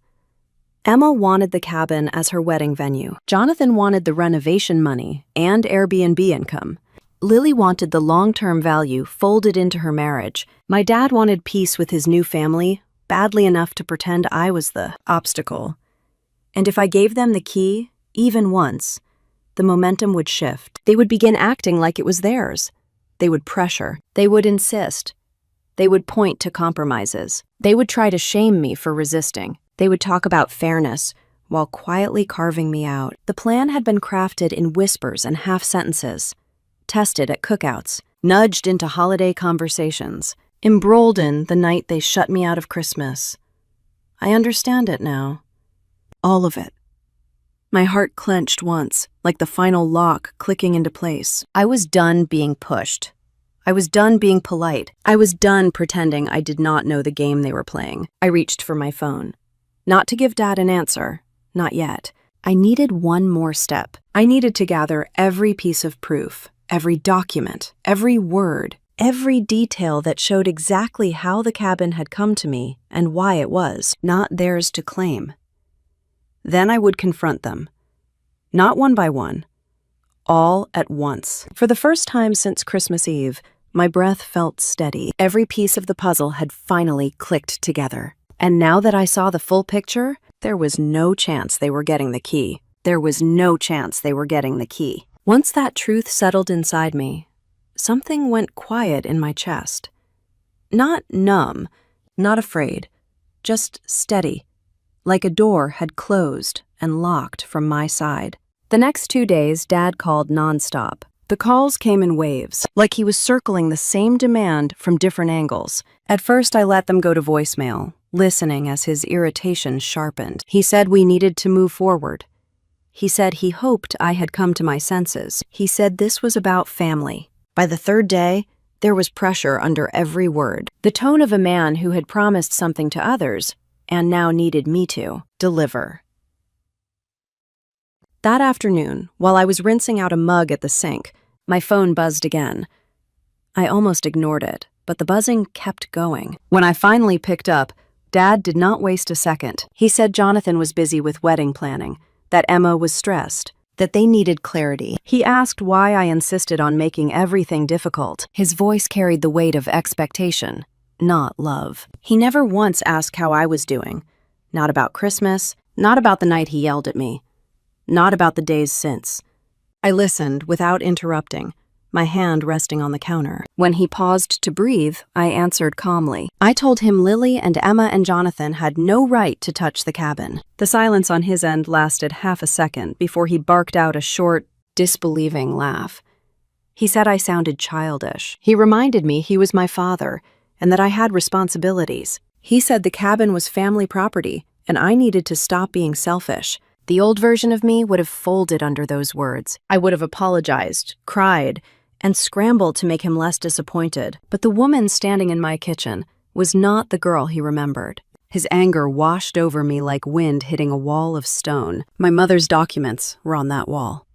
Emma wanted the cabin as her wedding venue. Jonathan wanted the renovation money and Airbnb income. Lily wanted the long-term value folded into her marriage. My dad wanted peace with his new family, badly enough to pretend I was the obstacle. And if I gave them the key, even once, the momentum would shift. They would begin acting like it was theirs. They would pressure. They would insist. They would point to compromises. They would try to shame me for resisting. They would talk about fairness while quietly carving me out. The plan had been crafted in whispers and half-sentences, tested at cookouts, nudged into holiday conversations, embroiled in the night they shut me out of Christmas. I understand it now. All of it. My heart clenched once, like the final lock clicking into place. I was done being pushed. I was done being polite. I was done pretending I did not know the game they were playing. I reached for my phone. Not to give Dad an answer. Not yet. I needed one more step. I needed to gather every piece of proof, every document, every word, every detail that showed exactly how the cabin had come to me and why it was not theirs to claim. Then I would confront them. Not one by one. All at once. For the first time since Christmas Eve, my breath felt steady. Every piece of the puzzle had finally clicked together. And now that I saw the full picture, there was no chance they were getting the key. There was no chance they were getting the key. Once that truth settled inside me, something went quiet in my chest. Not numb, not afraid, just steady, like a door had closed and locked from my side. The next 2 days, Dad called nonstop. The calls came in waves, like he was circling the same demand from different angles. At first, I let them go to voicemail, listening as his irritation sharpened. He said we needed to move forward. He said he hoped I had come to my senses. He said this was about family. By the third day, There was pressure under every word, the tone of a man who had promised something to others and now needed me to deliver. That afternoon, while I was rinsing out a mug at the sink, my phone buzzed again. I almost ignored it, but the buzzing kept going. When I finally picked up, Dad did not waste a second. He said Jonathan was busy with wedding planning, that Emma was stressed, that they needed clarity. He asked why I insisted on making everything difficult. His voice carried the weight of expectation, not love. He never once asked how I was doing. Not about Christmas, not about the night he yelled at me, not about the days since. I listened without interrupting, my hand resting on the counter. When he paused to breathe, I answered calmly. I told him Lily and Emma and Jonathan had no right to touch the cabin. The silence on his end lasted half a second before he barked out a short, disbelieving laugh. He said I sounded childish. He reminded me he was my father and that I had responsibilities. He said the cabin was family property and I needed to stop being selfish. The old version of me would have folded under those words. I would have apologized, cried, and scrambled to make him less disappointed. But the woman standing in my kitchen was not the girl he remembered. His anger washed over me like wind hitting a wall of stone. My mother's documents were on that wall.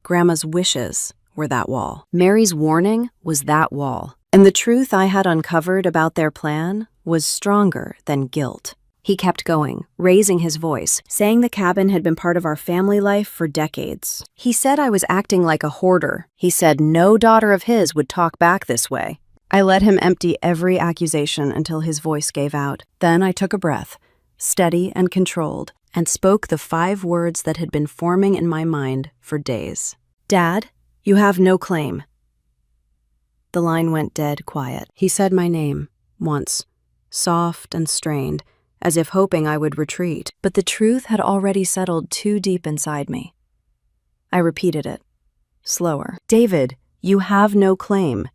Grandma's wishes were that wall. Mary's warning was that wall. And the truth I had uncovered about their plan was stronger than guilt. He kept going, raising his voice, saying the cabin had been part of our family life for decades. He said I was acting like a hoarder. He said no daughter of his would talk back this way. I let him empty every accusation until his voice gave out. Then I took a breath, steady and controlled, and spoke the 5 words that had been forming in my mind for days. Dad, you have no claim. The line went dead quiet. He said my name, once, soft and strained, as if hoping I would retreat, but the truth had already settled too deep inside me. I repeated it, slower. David, you have no claim.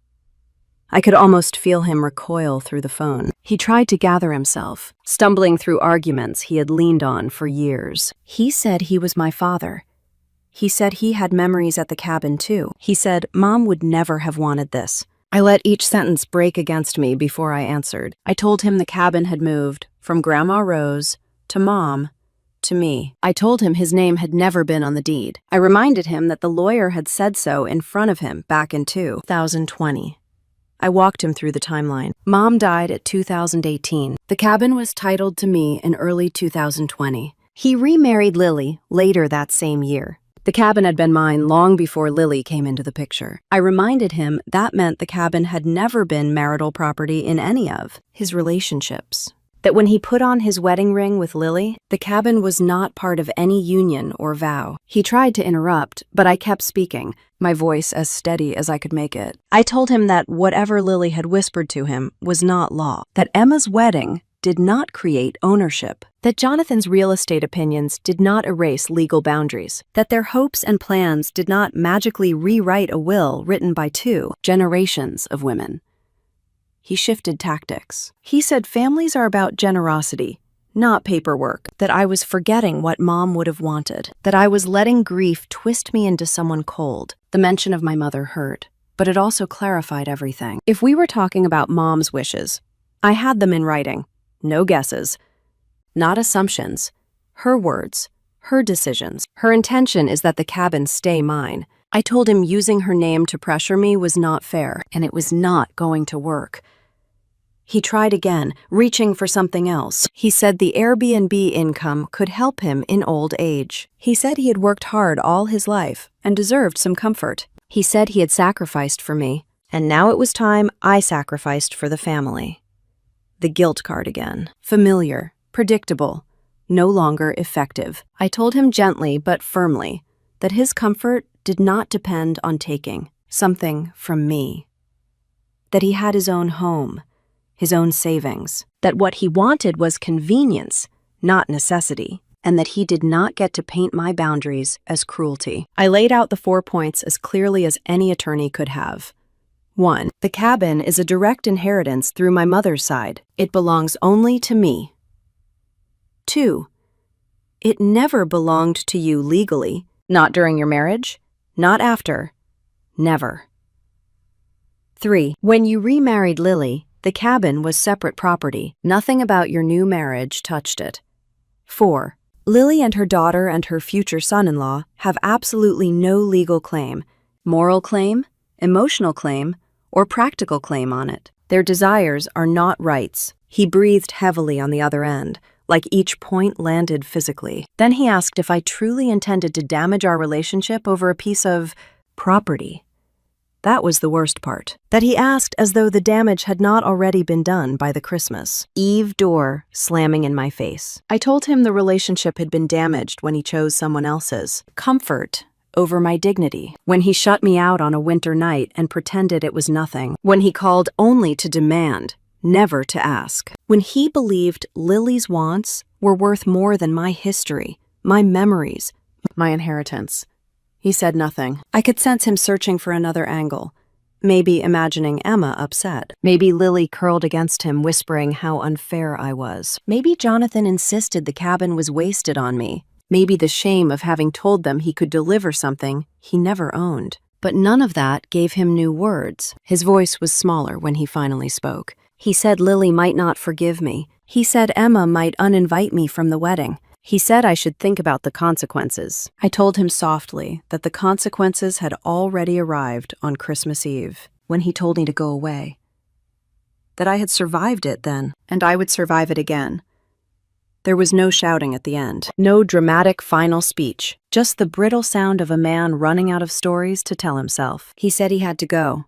I could almost feel him recoil through the phone. He tried to gather himself, stumbling through arguments he had leaned on for years. He said he was my father. He said he had memories at the cabin too. He said Mom would never have wanted this. I let each sentence break against me before I answered. I told him the cabin had moved from Grandma Rose to Mom to me. I told him his name had never been on the deed. I reminded him that the lawyer had said so in front of him back in 2020. I walked him through the timeline. Mom died at 2018. The cabin was titled to me in early 2020. He remarried Lily later that same year. The cabin had been mine long before Lily came into the picture. I reminded him that meant the cabin had never been marital property in any of his relationships. That when he put on his wedding ring with Lily, the cabin was not part of any union or vow. He tried to interrupt, but I kept speaking, my voice as steady as I could make it. I told him that whatever Lily had whispered to him was not law, that Emma's wedding did not create ownership, that Jonathan's real estate opinions did not erase legal boundaries, that their hopes and plans did not magically rewrite a will written by 2 generations of women. He shifted tactics. He said families are about generosity, not paperwork, that I was forgetting what Mom would have wanted, that I was letting grief twist me into someone cold. The mention of my mother hurt, but it also clarified everything. If we were talking about Mom's wishes, I had them in writing. No guesses, not assumptions, her words, her decisions. Her intention is that the cabin stay mine. I told him using her name to pressure me was not fair, and it was not going to work. He tried again, reaching for something else. He said the Airbnb income could help him in old age. He said he had worked hard all his life and deserved some comfort. He said he had sacrificed for me, and now it was time I sacrificed for the family. The guilt card again. Familiar, predictable, no longer effective. I told him gently but firmly that his comfort did not depend on taking something from me. That he had his own home, his own savings. That what he wanted was convenience, not necessity. And that he did not get to paint my boundaries as cruelty. I laid out the 4 points as clearly as any attorney could have. 1. The cabin is a direct inheritance through my mother's side. It belongs only to me. 2. It never belonged to you legally, not during your marriage, not after, never. 3. When you remarried Lily, the cabin was separate property. Nothing about your new marriage touched it. 4. Lily and her daughter and her future son-in-law have absolutely no legal claim, moral claim, emotional claim, or practical claim on it. Their desires are not rights. He breathed heavily on the other end, like each point landed physically. Then he asked if I truly intended to damage our relationship over a piece of property. That was the worst part. That he asked as though the damage had not already been done by the Christmas Eve door slamming in my face. I told him the relationship had been damaged when he chose someone else's comfort over my dignity, when he shut me out on a winter night and pretended it was nothing, when he called only to demand, never to ask, when he believed Lily's wants were worth more than my history, my memories, my inheritance. He said nothing. I could sense him searching for another angle, maybe imagining Emma upset, maybe Lily curled against him whispering how unfair I was, maybe Jonathan insisted the cabin was wasted on me, maybe the shame of having told them he could deliver something he never owned. But none of that gave him new words. His voice was smaller when he finally spoke. He said Lily might not forgive me. He said Emma might uninvite me from the wedding. He said I should think about the consequences. I told him softly that the consequences had already arrived on Christmas Eve, when he told me to go away. That I had survived it then, and I would survive it again. There was no shouting at the end, no dramatic final speech, just the brittle sound of a man running out of stories to tell himself. He said he had to go,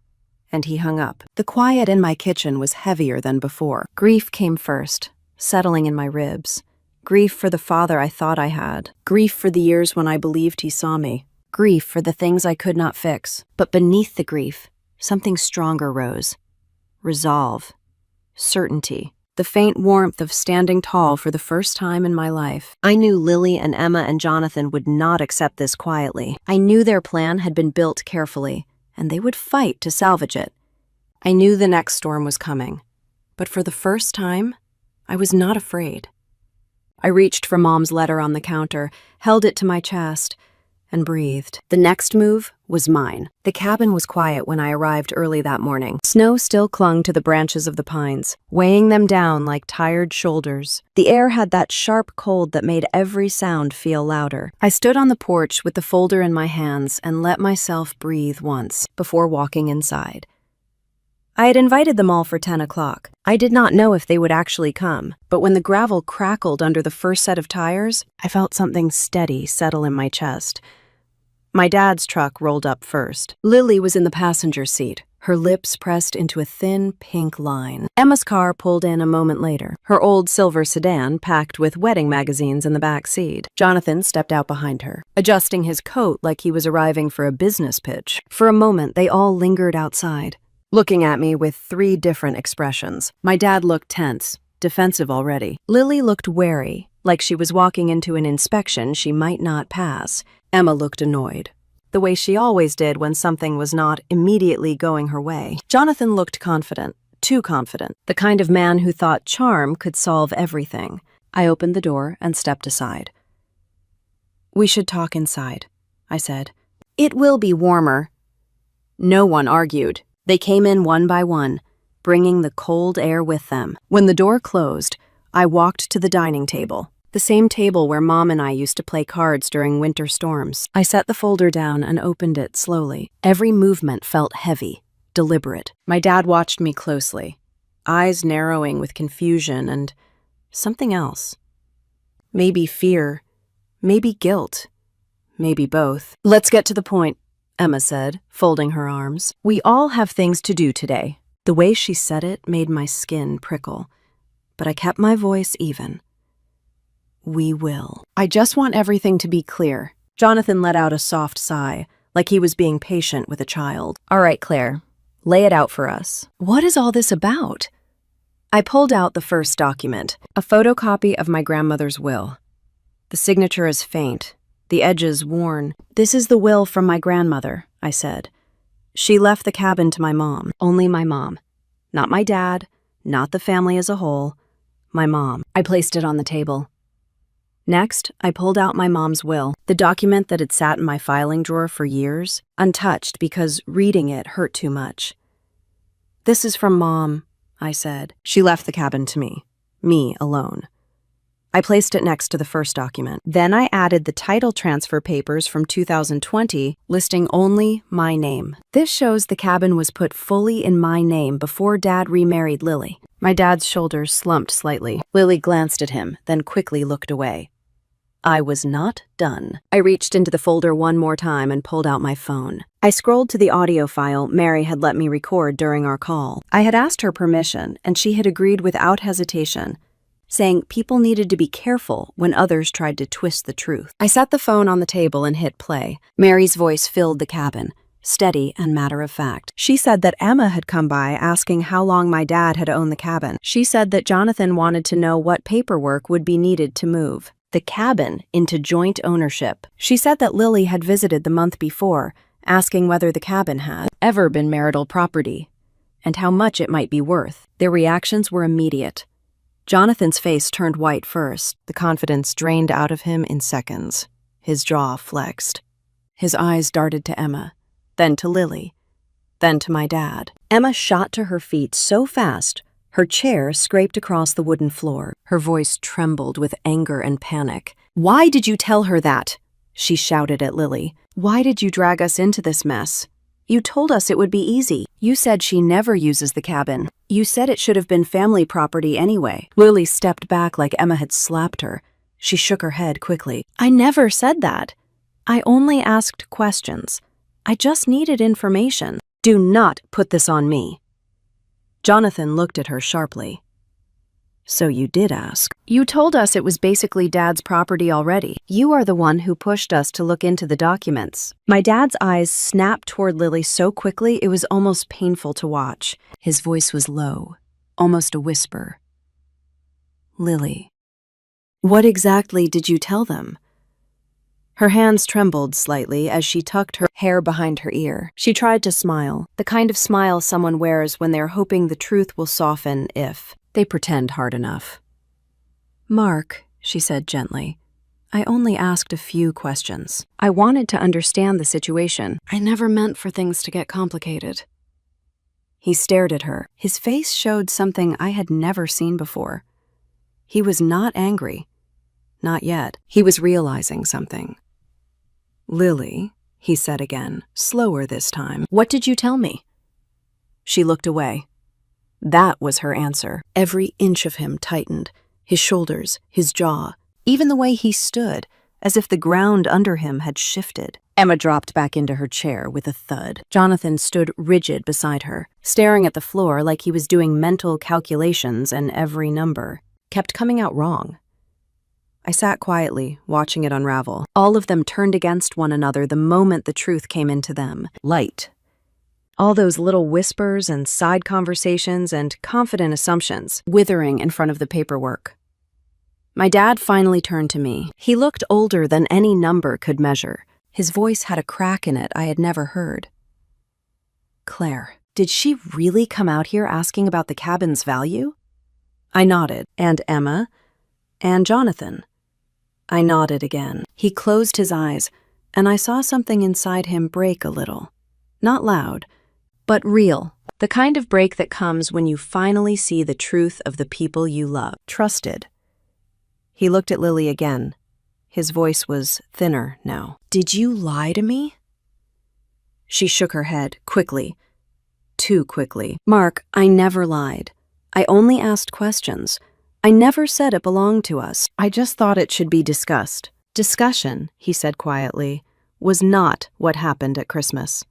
and he hung up. The quiet in my kitchen was heavier than before. Grief came first, settling in my ribs. Grief for the father I thought I had. Grief for the years when I believed he saw me. Grief for the things I could not fix. But beneath the grief, something stronger rose. Resolve. Certainty. The faint warmth of standing tall for the first time in my life. I knew Lily and Emma and Jonathan would not accept this quietly. I knew their plan had been built carefully, and they would fight to salvage it. I knew the next storm was coming. But for the first time, I was not afraid. I reached for Mom's letter on the counter, held it to my chest, and breathed. The next move was mine. The cabin was quiet when I arrived early that morning. Snow still clung to the branches of the pines, weighing them down like tired shoulders. The air had that sharp cold that made every sound feel louder. I stood on the porch with the folder in my hands and let myself breathe once before walking inside. I had invited them all for 10 o'clock. I did not know if they would actually come, but when the gravel crackled under the first set of tires, I felt something steady settle in my chest. My dad's truck rolled up first. Lily was in the passenger seat, her lips pressed into a thin pink line. Emma's car pulled in a moment later, her old silver sedan packed with wedding magazines in the back seat. Jonathan stepped out behind her, adjusting his coat like he was arriving for a business pitch. For a moment, they all lingered outside, looking at me with 3 different expressions. My dad looked tense, defensive already. Lily looked wary, like she was walking into an inspection she might not pass. Emma looked annoyed, the way she always did when something was not immediately going her way. Jonathan looked confident, too confident, the kind of man who thought charm could solve everything. I opened the door and stepped aside. "We should talk inside," I said. "It will be warmer." No one argued. They came in one by one, bringing the cold air with them. When the door closed, I walked to the dining table, the same table where Mom and I used to play cards during winter storms. I set the folder down and opened it slowly. Every movement felt heavy, deliberate. My dad watched me closely, eyes narrowing with confusion and something else. Maybe fear, maybe guilt, maybe both. "Let's get to the point," Emma said, folding her arms. "We all have things to do today." The way she said it made my skin prickle, but I kept my voice even. "We will. I just want everything to be clear." Jonathan let out a soft sigh, like he was being patient with a child. "All right, Claire, lay it out for us. What is all this about?" I pulled out the first document, a photocopy of my grandmother's will. The signature is faint, the edges worn. "This is the will from my grandmother," I said. "She left the cabin to my mom, only my mom. Not my dad, not the family as a whole, my mom." I placed it on the table. Next, I pulled out my mom's will, the document that had sat in my filing drawer for years, untouched because reading it hurt too much. "This is from Mom," I said. She left the cabin to me alone. I placed it next to the first document. Then I added the title transfer papers from 2020, listing only my name. This shows the cabin was put fully in my name before Dad remarried Lily. My dad's shoulders slumped slightly. Lily glanced at him, then quickly looked away. I was not done. I reached into the folder one more time and pulled out my phone. I scrolled to the audio file Mary had let me record during our call. I had asked her permission, and she had agreed without hesitation, saying people needed to be careful when others tried to twist the truth. I set the phone on the table and hit play. Mary's voice filled the cabin, steady and matter-of-fact. She said that Emma had come by asking how long my dad had owned the cabin. She said that Jonathan wanted to know what paperwork would be needed to move the cabin into joint ownership. She said that Lily had visited the month before, asking whether the cabin had ever been marital property and how much it might be worth. Their reactions were immediate. Jonathan's face turned white first. The confidence drained out of him in seconds. His jaw flexed. His eyes darted to Emma, then to Lily, then to my dad. Emma shot to her feet so fast, her chair scraped across the wooden floor. Her voice trembled with anger and panic. "Why did you tell her that?" she shouted at Lily. "Why did you drag us into this mess? You told us it would be easy. You said she never uses the cabin. You said it should have been family property anyway." Lily stepped back like Emma had slapped her. She shook her head quickly. "I never said that. I only asked questions. I just needed information." "Do not put this on me." Jonathan looked at her sharply. "So you did ask. You told us it was basically Dad's property already. You are the one who pushed us to look into the documents." My dad's eyes snapped toward Lily so quickly it was almost painful to watch. His voice was low, almost a whisper. "Lily, what exactly did you tell them?" Her hands trembled slightly as she tucked her hair behind her ear. She tried to smile, the kind of smile someone wears when they're hoping the truth will soften if they pretend hard enough. "Mark," she said gently, "I only asked a few questions. I wanted to understand the situation. I never meant for things to get complicated." He stared at her. His face showed something I had never seen before. He was not angry. Not yet. He was realizing something. "Lily," he said again, slower this time, "what did you tell me?" She looked away. That was her answer. Every inch of him tightened, his shoulders, his jaw, even the way he stood, as if the ground under him had shifted. Emma dropped back into her chair with a thud. Jonathan stood rigid beside her, staring at the floor like he was doing mental calculations, and every number kept coming out wrong. I sat quietly, watching it unravel. All of them turned against one another the moment the truth came into them. Light. All those little whispers and side conversations and confident assumptions withering in front of the paperwork. My dad finally turned to me. He looked older than any number could measure. His voice had a crack in it I had never heard. "Claire, did she really come out here asking about the cabin's value?" I nodded. "And Emma? And Jonathan?" I nodded again. He closed his eyes, and I saw something inside him break a little. Not loud, but real. The kind of break that comes when you finally see the truth of the people you love. Trusted. He looked at Lily again. His voice was thinner now. "Did you lie to me?" She shook her head, quickly. Too quickly. "Mark, I never lied. I only asked questions. I never said it belonged to us. I just thought it should be discussed." "Discussion," he said quietly, "was not what happened at Christmas."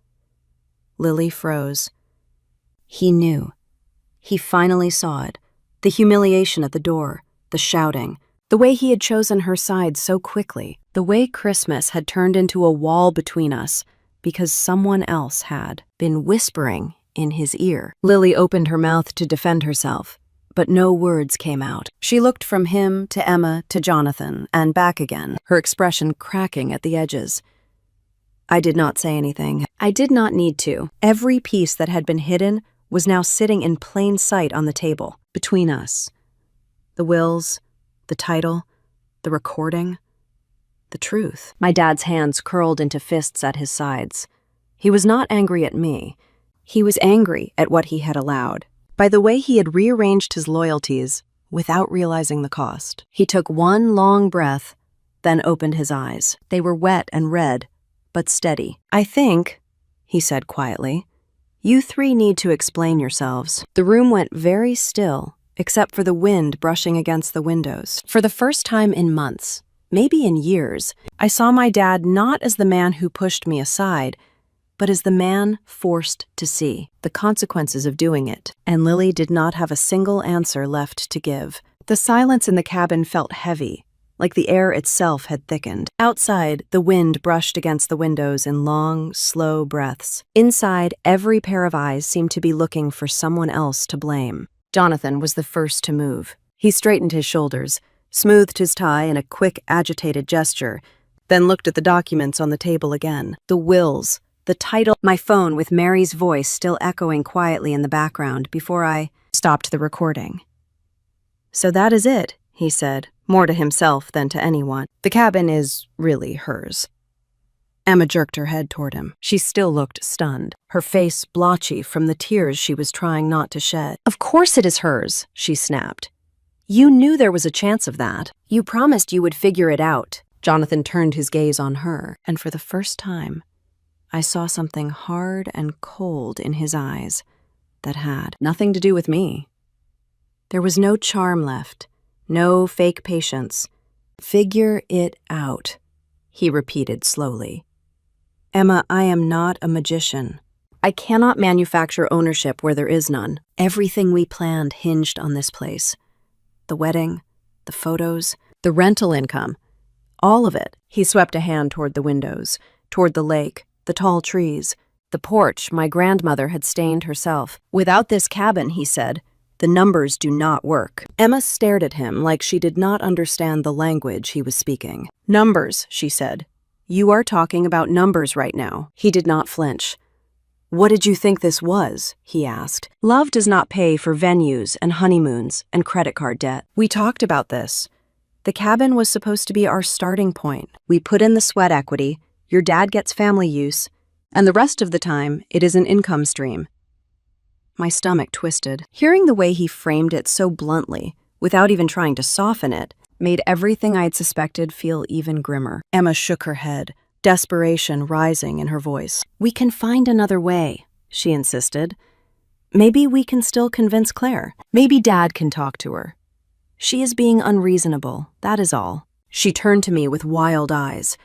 Lily froze. He knew. He finally saw it. The humiliation at the door, the shouting, the way he had chosen her side so quickly, the way Christmas had turned into a wall between us because someone else had been whispering in his ear. Lily opened her mouth to defend herself, but no words came out. She looked from him to Emma to Jonathan and back again, her expression cracking at the edges. I did not say anything. I did not need to. Every piece that had been hidden was now sitting in plain sight on the table, between us. The wills, the title, the recording, the truth. My dad's hands curled into fists at his sides. He was not angry at me. He was angry at what he had allowed, by the way he had rearranged his loyalties without realizing the cost. He took one long breath, then opened his eyes. They were wet and red, but steady. "I think," he said quietly, "you three need to explain yourselves." The room went very still, except for the wind brushing against the windows. For the first time in months, maybe in years, I saw my dad not as the man who pushed me aside, but as the man forced to see the consequences of doing it. And Lily did not have a single answer left to give. The silence in the cabin felt heavy, like the air itself had thickened. Outside, the wind brushed against the windows in long, slow breaths. Inside, every pair of eyes seemed to be looking for someone else to blame. Jonathan was the first to move. He straightened his shoulders, smoothed his tie in a quick, agitated gesture, then looked at the documents on the table again. The wills, the title, my phone with Mary's voice still echoing quietly in the background before I stopped the recording. "So that is it," he said, more to himself than to anyone. "The cabin is really hers." Emma jerked her head toward him. She still looked stunned, her face blotchy from the tears she was trying not to shed. "Of course it is hers," she snapped. "You knew there was a chance of that. You promised you would figure it out." Jonathan turned his gaze on her, and for the first time, I saw something hard and cold in his eyes that had nothing to do with me. There was no charm left, no fake patience. "Figure it out," he repeated slowly. "Emma, I am not a magician. I cannot manufacture ownership where there is none. Everything we planned hinged on this place. The wedding, the photos, the rental income, all of it." He swept a hand toward the windows, toward the lake, the tall trees, the porch my grandmother had stained herself. "Without this cabin," he said, "the numbers do not work." Emma stared at him like she did not understand the language he was speaking. "Numbers," she said. "You are talking about numbers right now." He did not flinch. "What did you think this was?" he asked. "Love does not pay for venues and honeymoons and credit card debt. We talked about this. The cabin was supposed to be our starting point. We put in the sweat equity, your dad gets family use, and the rest of the time, it is an income stream." My stomach twisted. Hearing the way he framed it so bluntly, without even trying to soften it, made everything I'd suspected feel even grimmer. Emma shook her head, desperation rising in her voice. "We can find another way," she insisted. "Maybe we can still convince Claire. Maybe Dad can talk to her. She is being unreasonable, that is all." She turned to me with wild eyes.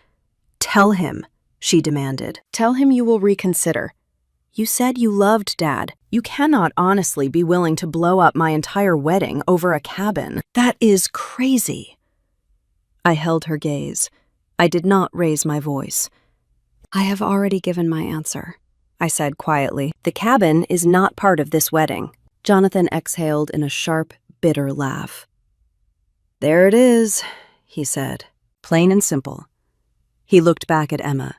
"Tell him," she demanded. "Tell him you will reconsider. You said you loved Dad. You cannot honestly be willing to blow up my entire wedding over a cabin. That is crazy." I held her gaze. I did not raise my voice. "I have already given my answer," I said quietly. "The cabin is not part of this wedding." Jonathan exhaled in a sharp, bitter laugh. "There it is," he said, plain and simple. He looked back at Emma.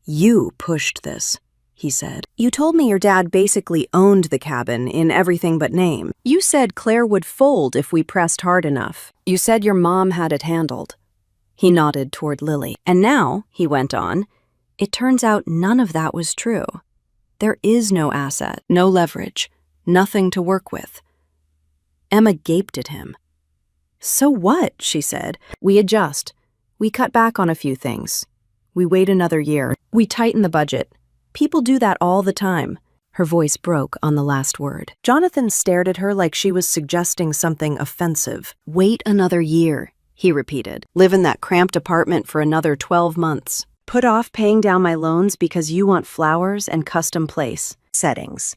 "You pushed this," he said. "You told me your dad basically owned the cabin in everything but name. You said Claire would fold if we pressed hard enough. You said your mom had it handled." He nodded toward Lily. "And now," he went on, "it turns out none of that was true. There is no asset, no leverage, nothing to work with." Emma gaped at him. "So what?" she said. "We adjust. We cut back on a few things. We wait another year. We tighten the budget. People do that all the time." Her voice broke on the last word. Jonathan stared at her like she was suggesting something offensive. "Wait another year," he repeated. "Live in that cramped apartment for another 12 months. Put off paying down my loans because you want flowers and custom place settings.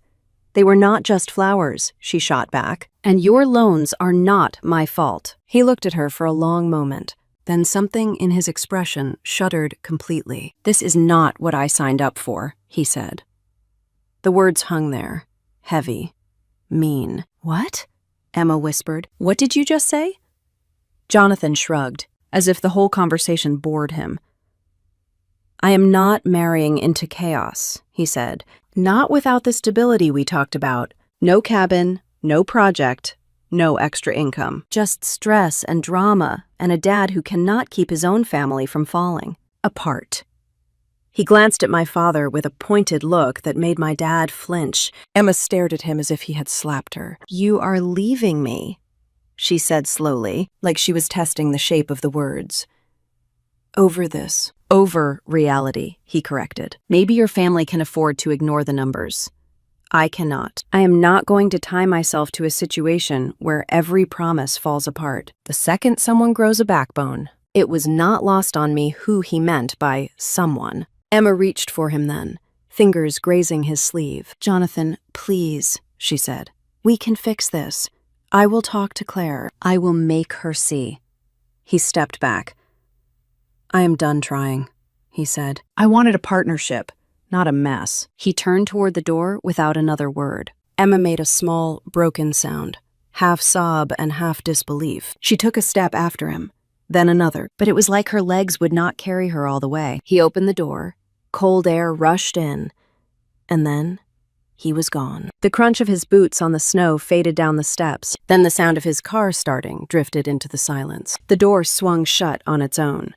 They were not just flowers," she shot back. "And your loans are not my fault." He looked at her for a long moment. Then something in his expression shuddered completely. "This is not what I signed up for," he said. The words hung there, heavy, mean. "What?" Emma whispered. "What did you just say?" Jonathan shrugged, as if the whole conversation bored him. "I am not marrying into chaos," he said. "Not without the stability we talked about. No cabin, no project, no extra income. Just stress and drama and a dad who cannot keep his own family from falling apart." He glanced at my father with a pointed look that made my dad flinch. Emma stared at him as if he had slapped her. "You are leaving me," she said slowly, like she was testing the shape of the words. "Over this." "Over reality," he corrected. "Maybe your family can afford to ignore the numbers. I cannot. I am not going to tie myself to a situation where every promise falls apart the second someone grows a backbone." It was not lost on me who he meant by someone. Emma reached for him then, fingers grazing his sleeve. "Jonathan, please," she said. "We can fix this. I will talk to Claire. I will make her see." He stepped back. "I am done trying," he said. "I wanted a partnership, not a mess." He turned toward the door without another word. Emma made a small, broken sound, half sob and half disbelief. She took a step after him, then another, but it was like her legs would not carry her all the way. He opened the door, cold air rushed in, and then he was gone. The crunch of his boots on the snow faded down the steps, then the sound of his car starting drifted into the silence. The door swung shut on its own.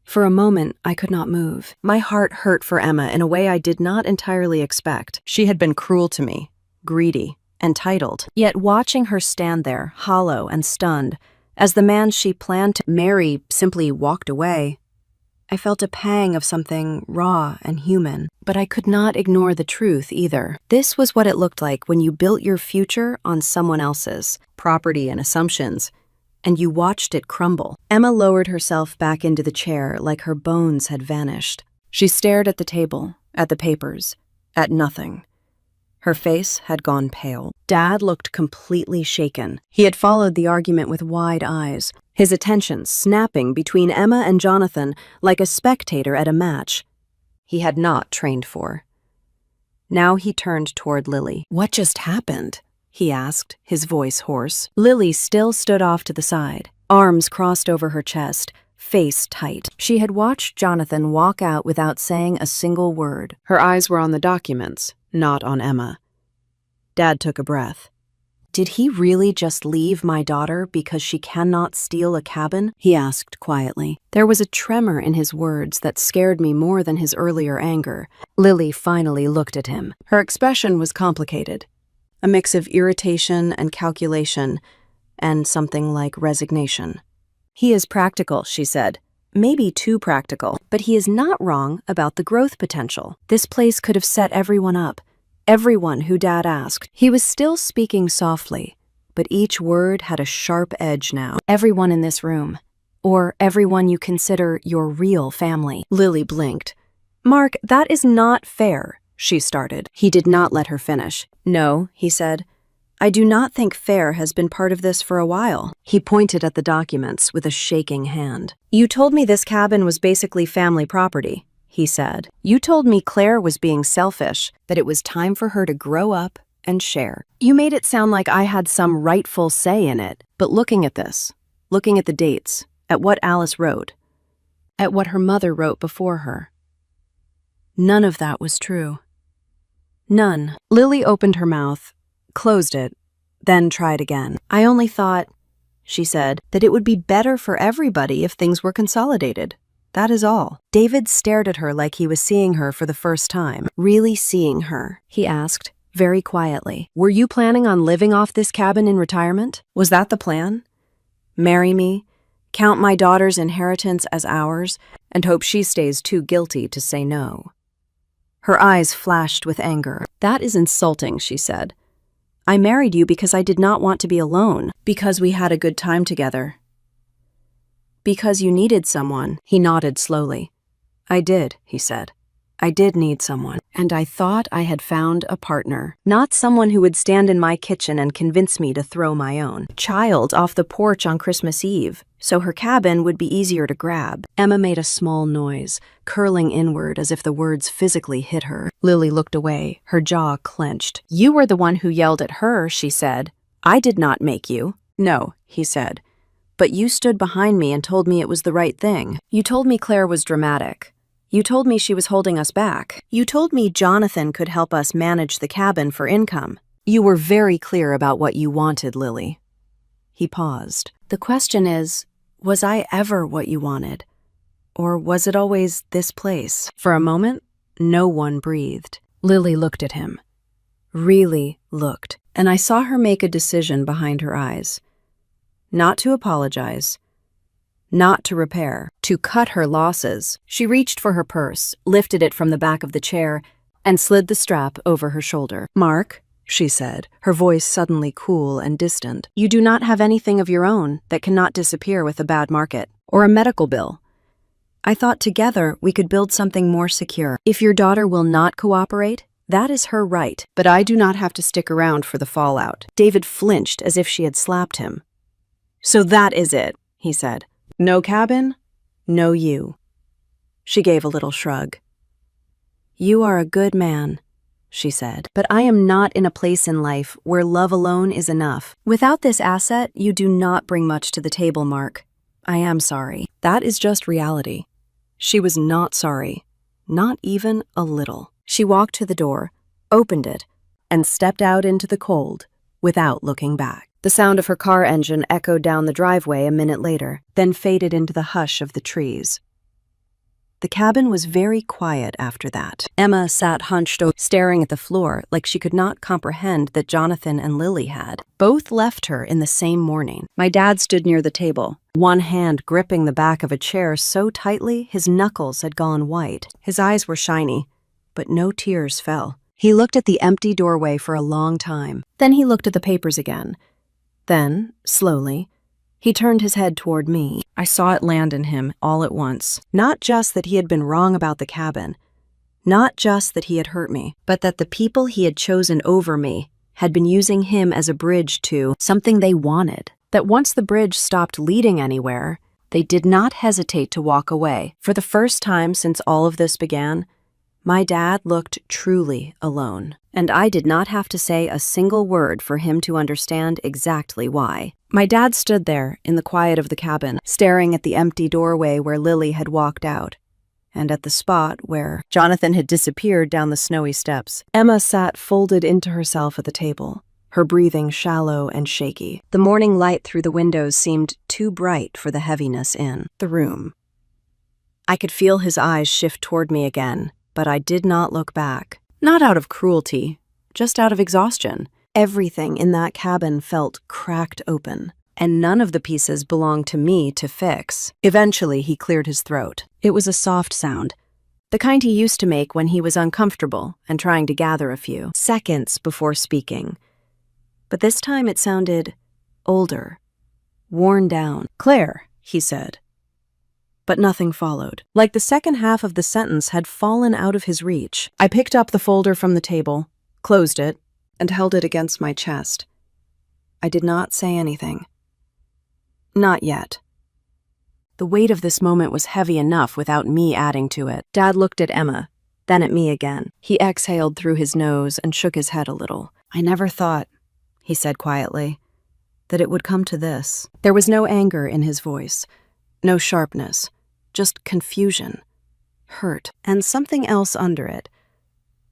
For a moment, I could not move. My heart hurt for Emma in a way I did not entirely expect. She had been cruel to me, greedy, entitled. Yet watching her stand there, hollow and stunned, as the man she planned to marry simply walked away, I felt a pang of something raw and human. But I could not ignore the truth either. This was what it looked like when you built your future on someone else's property and assumptions, and you watched it crumble. Emma lowered herself back into the chair like her bones had vanished. She stared at the table, at the papers, at nothing. Her face had gone pale. Dad looked completely shaken. He had followed the argument with wide eyes, his attention snapping between Emma and Jonathan like a spectator at a match he had not trained for. Now he turned toward Lily. "What just happened?" he asked, his voice hoarse. Lily still stood off to the side, arms crossed over her chest, face tight. She had watched Jonathan walk out without saying a single word. Her eyes were on the documents, not on Emma. Dad took a breath. "Did he really just leave my daughter because she cannot steal a cabin?" he asked quietly. There was a tremor in his words that scared me more than his earlier anger. Lily finally looked at him. Her expression was complicated, a mix of irritation and calculation, and something like resignation. "He is practical," she said. "Maybe too practical, but he is not wrong about the growth potential. This place could have set everyone up. Everyone who Dad asked." He was still speaking softly, but each word had a sharp edge now. "Everyone in this room, or everyone you consider your real family." Lily blinked. "Mark, that is not fair," she started. He did not let her finish. "No," he said. "I do not think fair has been part of this for a while." He pointed at the documents with a shaking hand. "You told me this cabin was basically family property," he said. "You told me Claire was being selfish, that it was time for her to grow up and share. You made it sound like I had some rightful say in it. But looking at this, looking at the dates, at what Alice wrote, at what her mother wrote before her, none of that was true. None." Lily opened her mouth, closed it, then tried again. "I only thought," she said, "that it would be better for everybody if things were consolidated. That is all." David stared at her like he was seeing her for the first time. "Really seeing her?" he asked, very quietly. "Were you planning on living off this cabin in retirement? Was that the plan? Marry me, count my daughter's inheritance as ours, and hope she stays too guilty to say no?" Her eyes flashed with anger. "That is insulting," she said. "I married you because I did not want to be alone, because we had a good time together. Because you needed someone." He nodded slowly. "I did," he said. "I did need someone, and I thought I had found a partner. Not someone who would stand in my kitchen and convince me to throw my own child off the porch on Christmas Eve, so her cabin would be easier to grab." Emma made a small noise, curling inward as if the words physically hit her. Lily looked away, her jaw clenched. "You were the one who yelled at her," she said. "I did not make you." "No," he said. "But you stood behind me and told me it was the right thing. You told me Claire was dramatic. You told me she was holding us back. You told me Jonathan could help us manage the cabin for income. You were very clear about what you wanted, Lily." He paused. "The question is, was I ever what you wanted? Or was it always this place? For a moment, no one breathed. Lily looked at him. Really looked. And I saw her make a decision behind her eyes. Not to apologize. Not to repair. To cut her losses. She reached for her purse, lifted it from the back of the chair, and slid the strap over her shoulder. "Mark," she said, her voice suddenly cool and distant, "you do not have anything of your own that cannot disappear with a bad market, or a medical bill. I thought together we could build something more secure. If your daughter will not cooperate, that is her right, but I do not have to stick around for the fallout." David flinched as if she had slapped him. "So that is it," he said. "No cabin, no you." She gave a little shrug. "You are a good man," she said, "but I am not in a place in life where love alone is enough. Without this asset, you do not bring much to the table, Mark. I am sorry. That is just reality." She was not sorry, not even a little. She walked to the door, opened it, and stepped out into the cold without looking back. The sound of her car engine echoed down the driveway a minute later, then faded into the hush of the trees. The cabin was very quiet after that. Emma sat hunched over, staring at the floor like she could not comprehend that Jonathan and Lily had. Both left her in the same morning. My dad stood near the table, one hand gripping the back of a chair so tightly his knuckles had gone white. His eyes were shiny, but no tears fell. He looked at the empty doorway for a long time. Then he looked at the papers again. Then, slowly, he turned his head toward me. I saw it land in him all at once. Not just that he had been wrong about the cabin, not just that he had hurt me, but that the people he had chosen over me had been using him as a bridge to something they wanted. That once the bridge stopped leading anywhere, they did not hesitate to walk away. For the first time since all of this began, my dad looked truly alone, and I did not have to say a single word for him to understand exactly why. My dad stood there in the quiet of the cabin, staring at the empty doorway where Lily had walked out, and at the spot where Jonathan had disappeared down the snowy steps. Emma sat folded into herself at the table, her breathing shallow and shaky. The morning light through the windows seemed too bright for the heaviness in the room. I could feel his eyes shift toward me again, but I did not look back. Not out of cruelty, just out of exhaustion. Everything in that cabin felt cracked open, and none of the pieces belonged to me to fix. Eventually, he cleared his throat. It was a soft sound, the kind he used to make when he was uncomfortable and trying to gather a few seconds before speaking. But this time it sounded older, worn down. "Claire," he said. But nothing followed. Like the second half of the sentence had fallen out of his reach. I picked up the folder from the table, closed it, and held it against my chest. I did not say anything. Not yet. The weight of this moment was heavy enough without me adding to it. Dad looked at Emma, then at me again. He exhaled through his nose and shook his head a little. "I never thought," he said quietly, "that it would come to this." There was no anger in his voice, no sharpness, just confusion, hurt, and something else under it.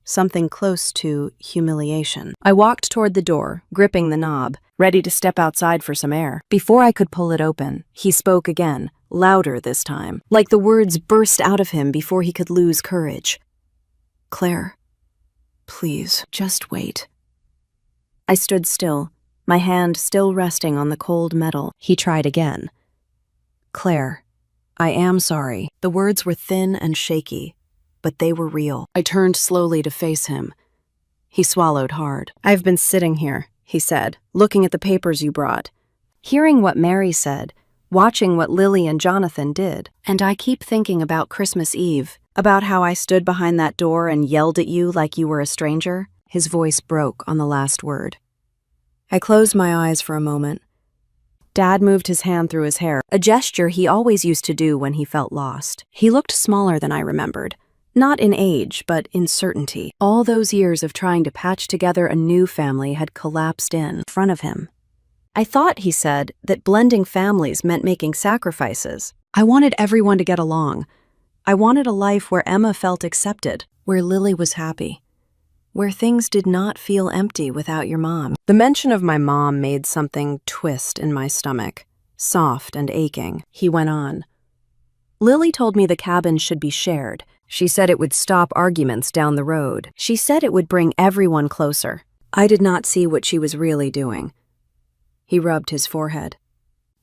Something close to humiliation. I walked toward the door, gripping the knob, ready to step outside for some air. Before I could pull it open, he spoke again, louder this time, like the words burst out of him before he could lose courage. "Claire, please, just wait." I stood still, my hand still resting on the cold metal. He tried again. "Claire, I am sorry." The words were thin and shaky, but they were real. I turned slowly to face him. He swallowed hard. "I've been sitting here," he said, "looking at the papers you brought, hearing what Mary said, watching what Lily and Jonathan did, and I keep thinking about Christmas Eve, about how I stood behind that door and yelled at you like you were a stranger." His voice broke on the last word. I closed my eyes for a moment. Dad moved his hand through his hair, a gesture he always used to do when he felt lost. He looked smaller than I remembered. Not in age, but in certainty. All those years of trying to patch together a new family had collapsed in front of him. "I thought," he said, "that blending families meant making sacrifices. I wanted everyone to get along. I wanted a life where Emma felt accepted, where Lily was happy, where things did not feel empty without your mom." The mention of my mom made something twist in my stomach, soft and aching. He went on. Lily told me the cabin should be shared. She said it would stop arguments down the road. She said it would bring everyone closer. I did not see what she was really doing. He rubbed his forehead.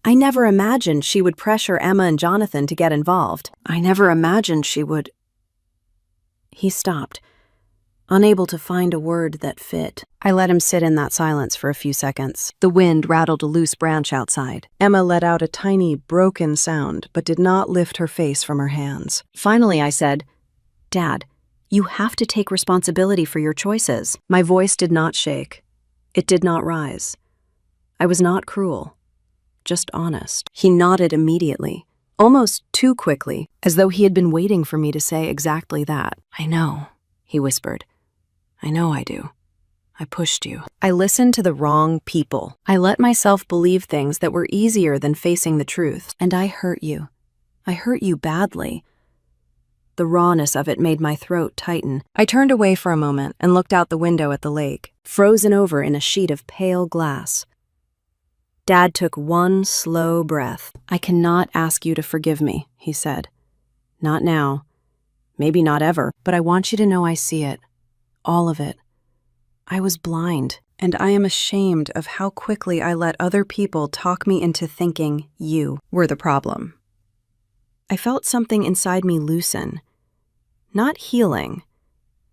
I never imagined she would pressure Emma and Jonathan to get involved. I never imagined she would. He stopped, unable to find a word that fit. I let him sit in that silence for a few seconds. The wind rattled a loose branch outside. Emma let out a tiny, broken sound, but did not lift her face from her hands. Finally, I said, Dad, you have to take responsibility for your choices. My voice did not shake. It did not rise. I was not cruel, just honest. He nodded immediately, almost too quickly, as though he had been waiting for me to say exactly that. I know, he whispered. I know I do. I pushed you. I listened to the wrong people. I let myself believe things that were easier than facing the truth. And I hurt you. I hurt you badly. The rawness of it made my throat tighten. I turned away for a moment and looked out the window at the lake, frozen over in a sheet of pale glass. Dad took one slow breath. I cannot ask you to forgive me, he said. Not now. Maybe not ever, but I want you to know I see it. All of it. I was blind, and I am ashamed of how quickly I let other people talk me into thinking you were the problem. I felt something inside me loosen. Not healing.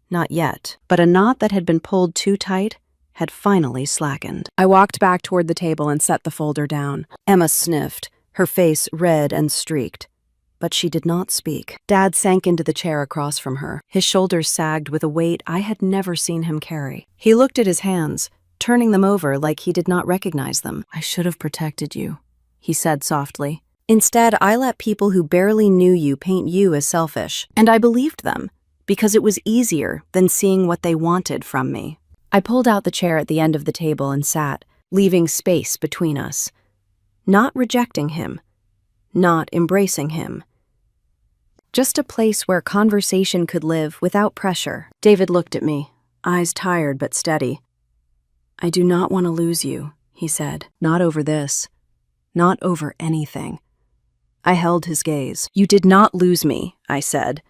Not yet. But a knot that had been pulled too tight had finally slackened. I walked back toward the table and set the folder down. Emma sniffed, her face red and streaked. But she did not speak. Dad sank into the chair across from her. His shoulders sagged with a weight I had never seen him carry. He looked at his hands, turning them over like he did not recognize them. I should have protected you, he said softly. Instead, I let people who barely knew you paint you as selfish, and I believed them, because it was easier than seeing what they wanted from me. I pulled out the chair at the end of the table and sat, leaving space between us. Not rejecting him, not embracing him. Just a place where conversation could live without pressure. David looked at me, eyes tired but steady. I do not want to lose you, he said. Not over this. Not over anything. I held his gaze. You did not lose me, I said.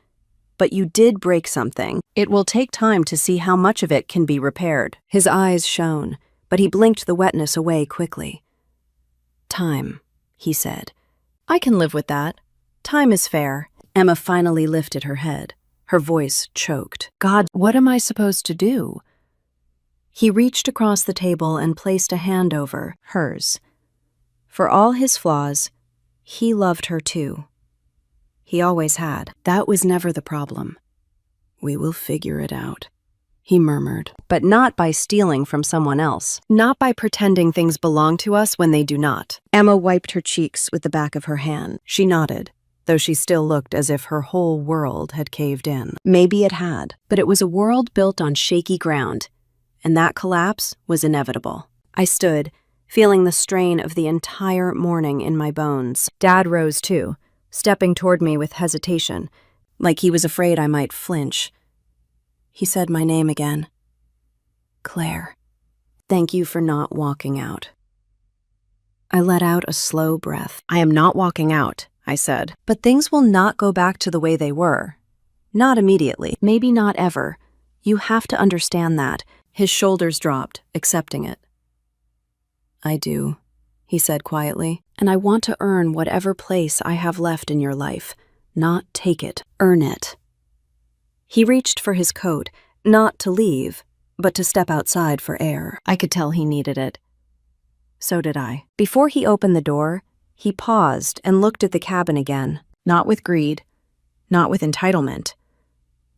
But you did break something. It will take time to see how much of it can be repaired. His eyes shone, but he blinked the wetness away quickly. Time, he said. I can live with that. Time is fair. Emma finally lifted her head. Her voice choked. God, what am I supposed to do? He reached across the table and placed a hand over hers. For all his flaws, he loved her too. He always had. That was never the problem. We will figure it out, he murmured. But not by stealing from someone else. Not by pretending things belong to us when they do not. Emma wiped her cheeks with the back of her hand. She nodded, though she still looked as if her whole world had caved in. Maybe it had, but it was a world built on shaky ground, and that collapse was inevitable. I stood, feeling the strain of the entire morning in my bones. Dad rose too, stepping toward me with hesitation, like he was afraid I might flinch. He said my name again. Claire. Thank you for not walking out. I let out a slow breath. I am not walking out, I said. But things will not go back to the way they were. Not immediately. Maybe not ever. You have to understand that. His shoulders dropped, accepting it. I do, he said quietly, and I want to earn whatever place I have left in your life, not take it, earn it. He reached for his coat, not to leave, but to step outside for air. I could tell he needed it. So did I. Before he opened the door, he paused and looked at the cabin again, not with greed, not with entitlement,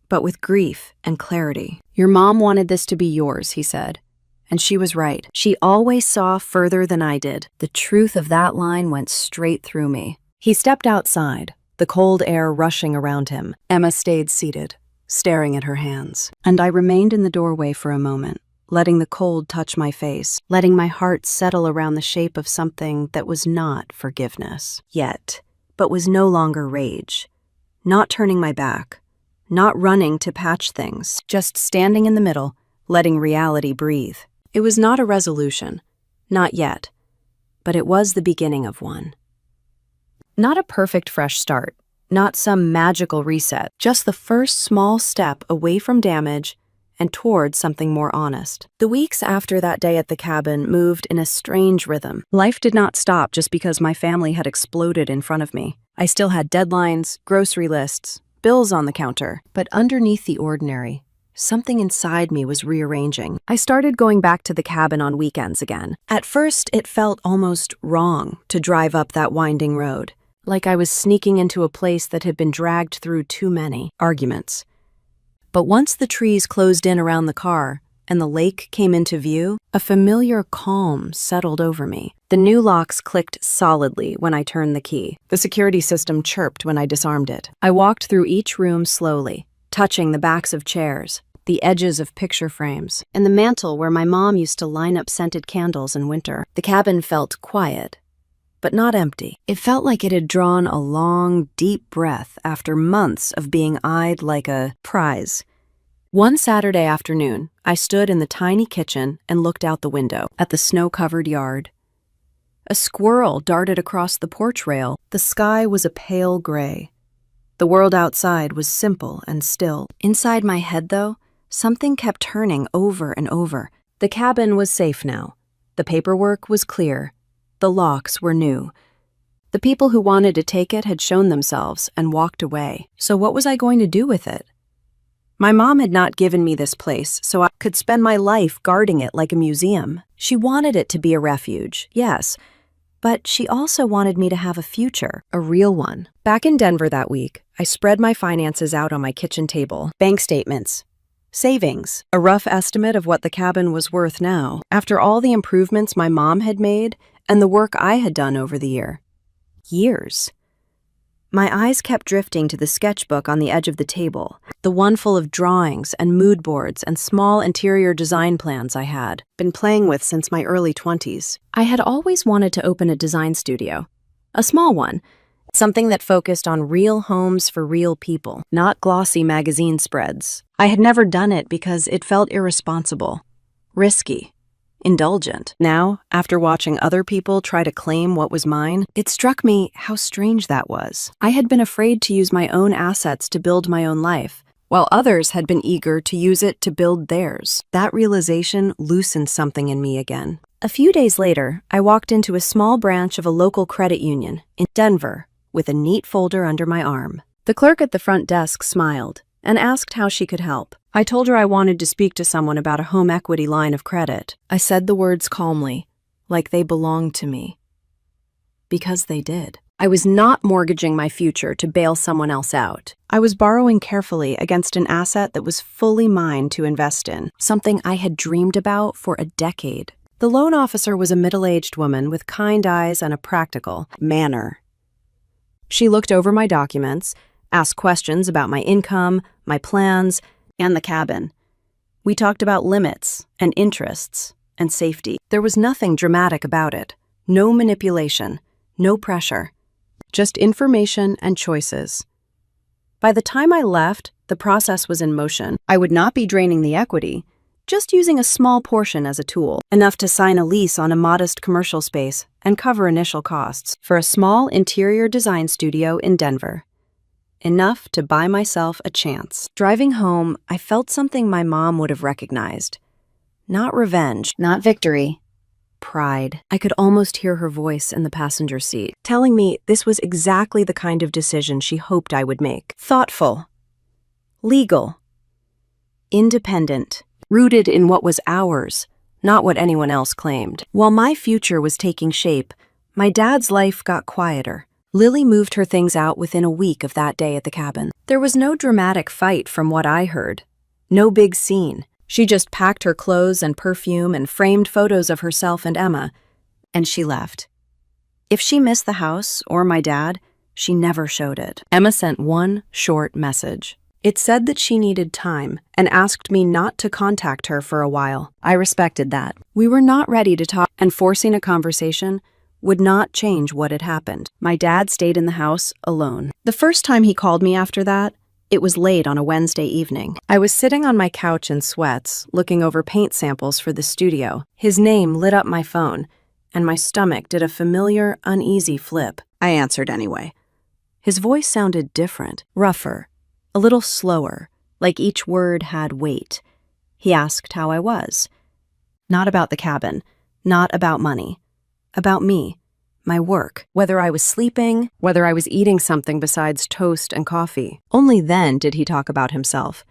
but with grief and clarity. Your mom wanted this to be yours, he said. And she was right. She always saw further than I did. The truth of that line went straight through me. He stepped outside, the cold air rushing around him. Emma stayed seated, staring at her hands. And I remained in the doorway for a moment, letting the cold touch my face, letting my heart settle around the shape of something that was not forgiveness yet, but was no longer rage. Not turning my back, not running to patch things, just standing in the middle, letting reality breathe. It was not a resolution, not yet, but it was the beginning of one. Not a perfect fresh start, Not some magical reset, just the first small step away from damage and towards something more honest. The weeks after that day at the cabin moved in a strange rhythm. Life did not stop just because my family had exploded in front of me. I still had deadlines, grocery lists, bills on the counter, but underneath the ordinary, something inside me was rearranging. I started going back to the cabin on weekends again. At first, it felt almost wrong to drive up that winding road, like I was sneaking into a place that had been dragged through too many arguments. But once the trees closed in around the car and the lake came into view, a familiar calm settled over me. The new locks clicked solidly when I turned the key. The security system chirped when I disarmed it. I walked through each room slowly, touching the backs of chairs, the edges of picture frames, and the mantel where my mom used to line up scented candles in winter. The cabin felt quiet, but not empty. It felt like it had drawn a long, deep breath after months of being eyed like a prize. One Saturday afternoon, I stood in the tiny kitchen and looked out the window at the snow-covered yard. A squirrel darted across the porch rail. The sky was a pale gray. The world outside was simple and still. Inside my head, though, something kept turning over and over. The cabin was safe now. The paperwork was clear. The locks were new. The people who wanted to take it had shown themselves and walked away. So what was I going to do with it? My mom had not given me this place, so I could spend my life guarding it like a museum. She wanted it to be a refuge, yes, but she also wanted me to have a future, a real one. Back in Denver that week, I spread my finances out on my kitchen table. Bank statements, savings, a rough estimate of what the cabin was worth now, after all the improvements my mom had made and the work I had done over the years. My eyes kept drifting to the sketchbook on the edge of the table, the one full of drawings and mood boards and small interior design plans I had been playing with since my early 20s. I had always wanted to open a design studio, a small one, something that focused on real homes for real people, not glossy magazine spreads. I had never done it because it felt irresponsible, risky, indulgent. Now, after watching other people try to claim what was mine, it struck me how strange that was. I had been afraid to use my own assets to build my own life, while others had been eager to use it to build theirs. That realization loosened something in me again. A few days later, I walked into a small branch of a local credit union in Denver with a neat folder under my arm. The clerk at the front desk smiled and asked how she could help. I told her I wanted to speak to someone about a home equity line of credit. I said the words calmly, like they belonged to me. Because they did. I was not mortgaging my future to bail someone else out. I was borrowing carefully against an asset that was fully mine to invest in, something I had dreamed about for a decade. The loan officer was a middle-aged woman with kind eyes and a practical manner. She looked over my documents, asked questions about my income, my plans, and the cabin. We talked about limits and interests and safety. There was nothing dramatic about it. No manipulation, no pressure. Just information and choices. By the time I left, the process was in motion. I would not be draining the equity, just using a small portion as a tool, enough to sign a lease on a modest commercial space and cover initial costs for a small interior design studio in Denver. Enough to buy myself a chance. Driving home, I felt something my mom would have recognized. Not revenge, not victory. Pride. I could almost hear her voice in the passenger seat, telling me this was exactly the kind of decision she hoped I would make. Thoughtful. Legal. Independent. Rooted in what was ours, not what anyone else claimed. While my future was taking shape, my dad's life got quieter. Lily moved her things out within a week of that day at the cabin. There was no dramatic fight from what I heard. No big scene. She just packed her clothes and perfume and framed photos of herself and Emma, and she left. If she missed the house or my dad, she never showed it. Emma sent one short message. It said that she needed time and asked me not to contact her for a while. I respected that. We were not ready to talk, and forcing a conversation would not change what had happened. My dad stayed in the house alone. The first time he called me after that, it was late on a Wednesday evening. I was sitting on my couch in sweats, looking over paint samples for the studio. His name lit up my phone, and my stomach did a familiar, uneasy flip. I answered anyway. His voice sounded different, rougher, a little slower, like each word had weight. He asked how I was. Not about the cabin, not about money. About me, my work, whether I was sleeping, whether I was eating something besides toast and coffee. Only then did he talk about himself.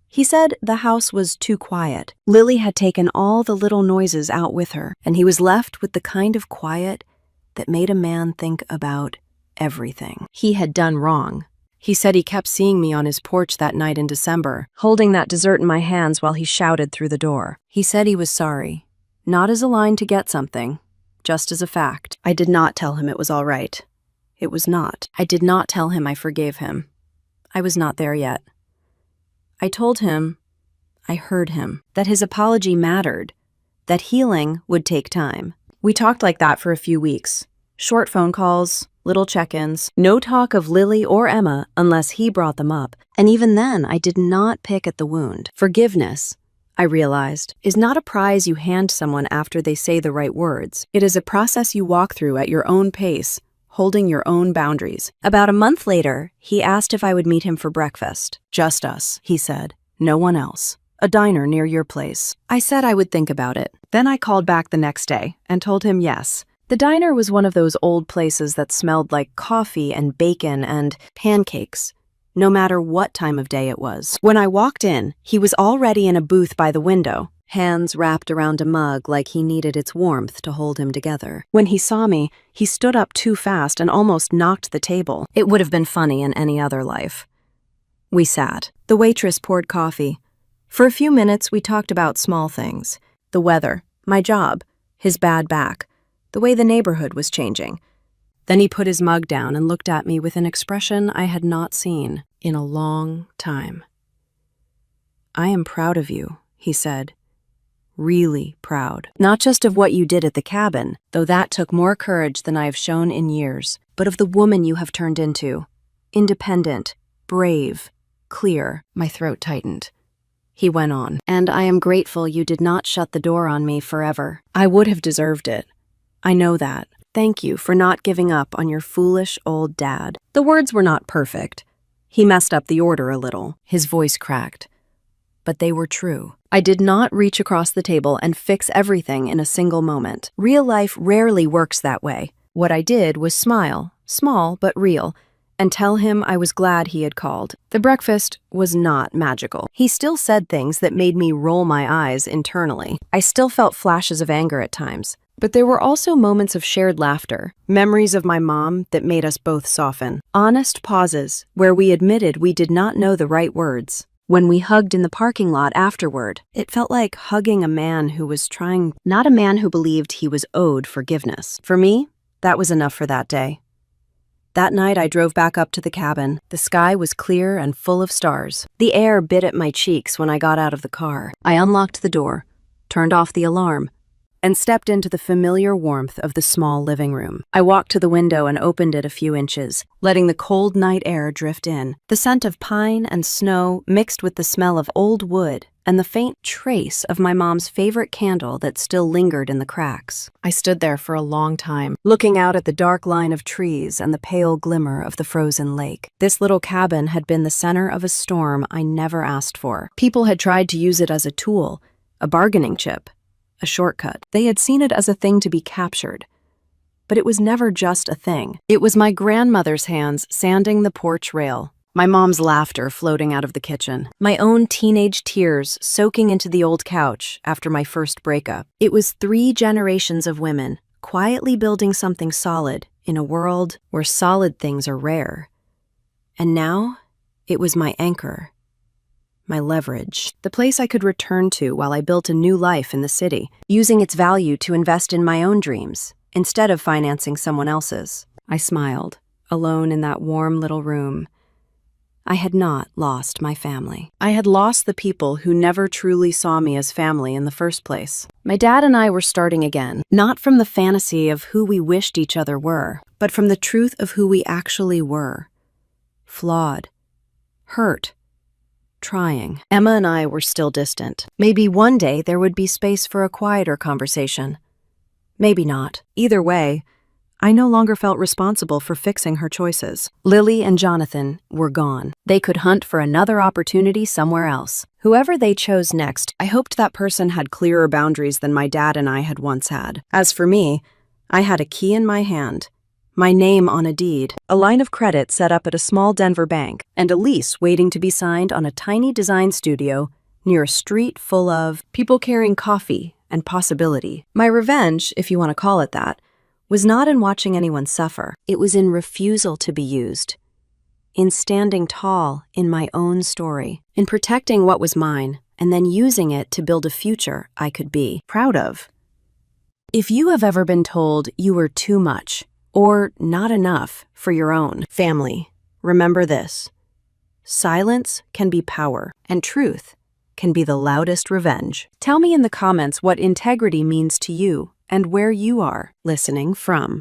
He said the house was too quiet. Lily had taken all the little noises out with her, and he was left with the kind of quiet that made a man think about everything he had done wrong. He said he kept seeing me on his porch that night in December, holding that dessert in my hands while he shouted through the door. He said he was sorry, not as a line to get something, just as a fact. I did not tell him it was all right. It was not. I did not tell him I forgave him. I was not there yet. I told him, I heard him, that his apology mattered, that healing would take time. We talked like that for a few weeks. Short phone calls, little check-ins, no talk of Lily or Emma unless he brought them up. And even then, I did not pick at the wound. Forgiveness, I realized, is not a prize you hand someone after they say the right words. It is a process you walk through at your own pace, holding your own boundaries. About a month later, he asked if I would meet him for breakfast. Just us, he said. No one else. A diner near your place. I said I would think about it. Then I called back the next day and told him yes. The diner was one of those old places that smelled like coffee and bacon and pancakes, no matter what time of day it was. When I walked in, he was already in a booth by the window, hands wrapped around a mug like he needed its warmth to hold him together. When he saw me, he stood up too fast and almost knocked the table. It would have been funny in any other life. We sat. The waitress poured coffee. For a few minutes, we talked about small things. The weather, my job, his bad back, the way the neighborhood was changing. Then he put his mug down and looked at me with an expression I had not seen in a long time. I am proud of you, he said. Really proud. Not just of what you did at the cabin, though that took more courage than I have shown in years, but of the woman you have turned into. Independent, brave, clear. My throat tightened. He went on, and I am grateful you did not shut the door on me forever. I would have deserved it. I know that. Thank you for not giving up on your foolish old dad. The words were not perfect. He messed up the order a little. His voice cracked. But they were true. I did not reach across the table and fix everything in a single moment. Real life rarely works that way. What I did was smile, small but real, and tell him I was glad he had called. The breakfast was not magical. He still said things that made me roll my eyes internally. I still felt flashes of anger at times. But there were also moments of shared laughter, memories of my mom that made us both soften, honest pauses where we admitted we did not know the right words. When we hugged in the parking lot afterward, it felt like hugging a man who was trying, not a man who believed he was owed forgiveness. For me, that was enough for that day. That night I drove back up to the cabin. The sky was clear and full of stars. The air bit at my cheeks when I got out of the car. I unlocked the door, turned off the alarm, and stepped into the familiar warmth of the small living room. I walked to the window and opened it a few inches, letting the cold night air drift in. The scent of pine and snow mixed with the smell of old wood and the faint trace of my mom's favorite candle that still lingered in the cracks. I stood there for a long time, looking out at the dark line of trees and the pale glimmer of the frozen lake. This little cabin had been the center of a storm I never asked for. People had tried to use it as a tool, a bargaining chip, a shortcut. They had seen it as a thing to be captured. But it was never just a thing. It was my grandmother's hands sanding the porch rail, my mom's laughter floating out of the kitchen, my own teenage tears soaking into the old couch after my first breakup. It was 3 generations of women quietly building something solid in a world where solid things are rare. And now, it was my anchor. My leverage, the place I could return to while I built a new life in the city, using its value to invest in my own dreams, instead of financing someone else's. I smiled, alone in that warm little room. I had not lost my family. I had lost the people who never truly saw me as family in the first place. My dad and I were starting again, not from the fantasy of who we wished each other were, but from the truth of who we actually were. Flawed. Hurt. Trying. Emma and I were still distant. Maybe one day there would be space for a quieter conversation. Maybe not. Either way, I no longer felt responsible for fixing her choices. Lily and Jonathan were gone. They could hunt for another opportunity somewhere else. Whoever they chose next, I hoped that person had clearer boundaries than my dad and I had once had. As for me, I had a key in my hand, my name on a deed, a line of credit set up at a small Denver bank, and a lease waiting to be signed on a tiny design studio near a street full of people carrying coffee and possibility. My revenge, if you want to call it that, was not in watching anyone suffer. It was in refusal to be used, in standing tall in my own story, in protecting what was mine, and then using it to build a future I could be proud of. If you have ever been told you were too much or not enough for your own family, remember this: silence can be power, and truth can be the loudest revenge. Tell me in the comments what integrity means to you and where you are listening from.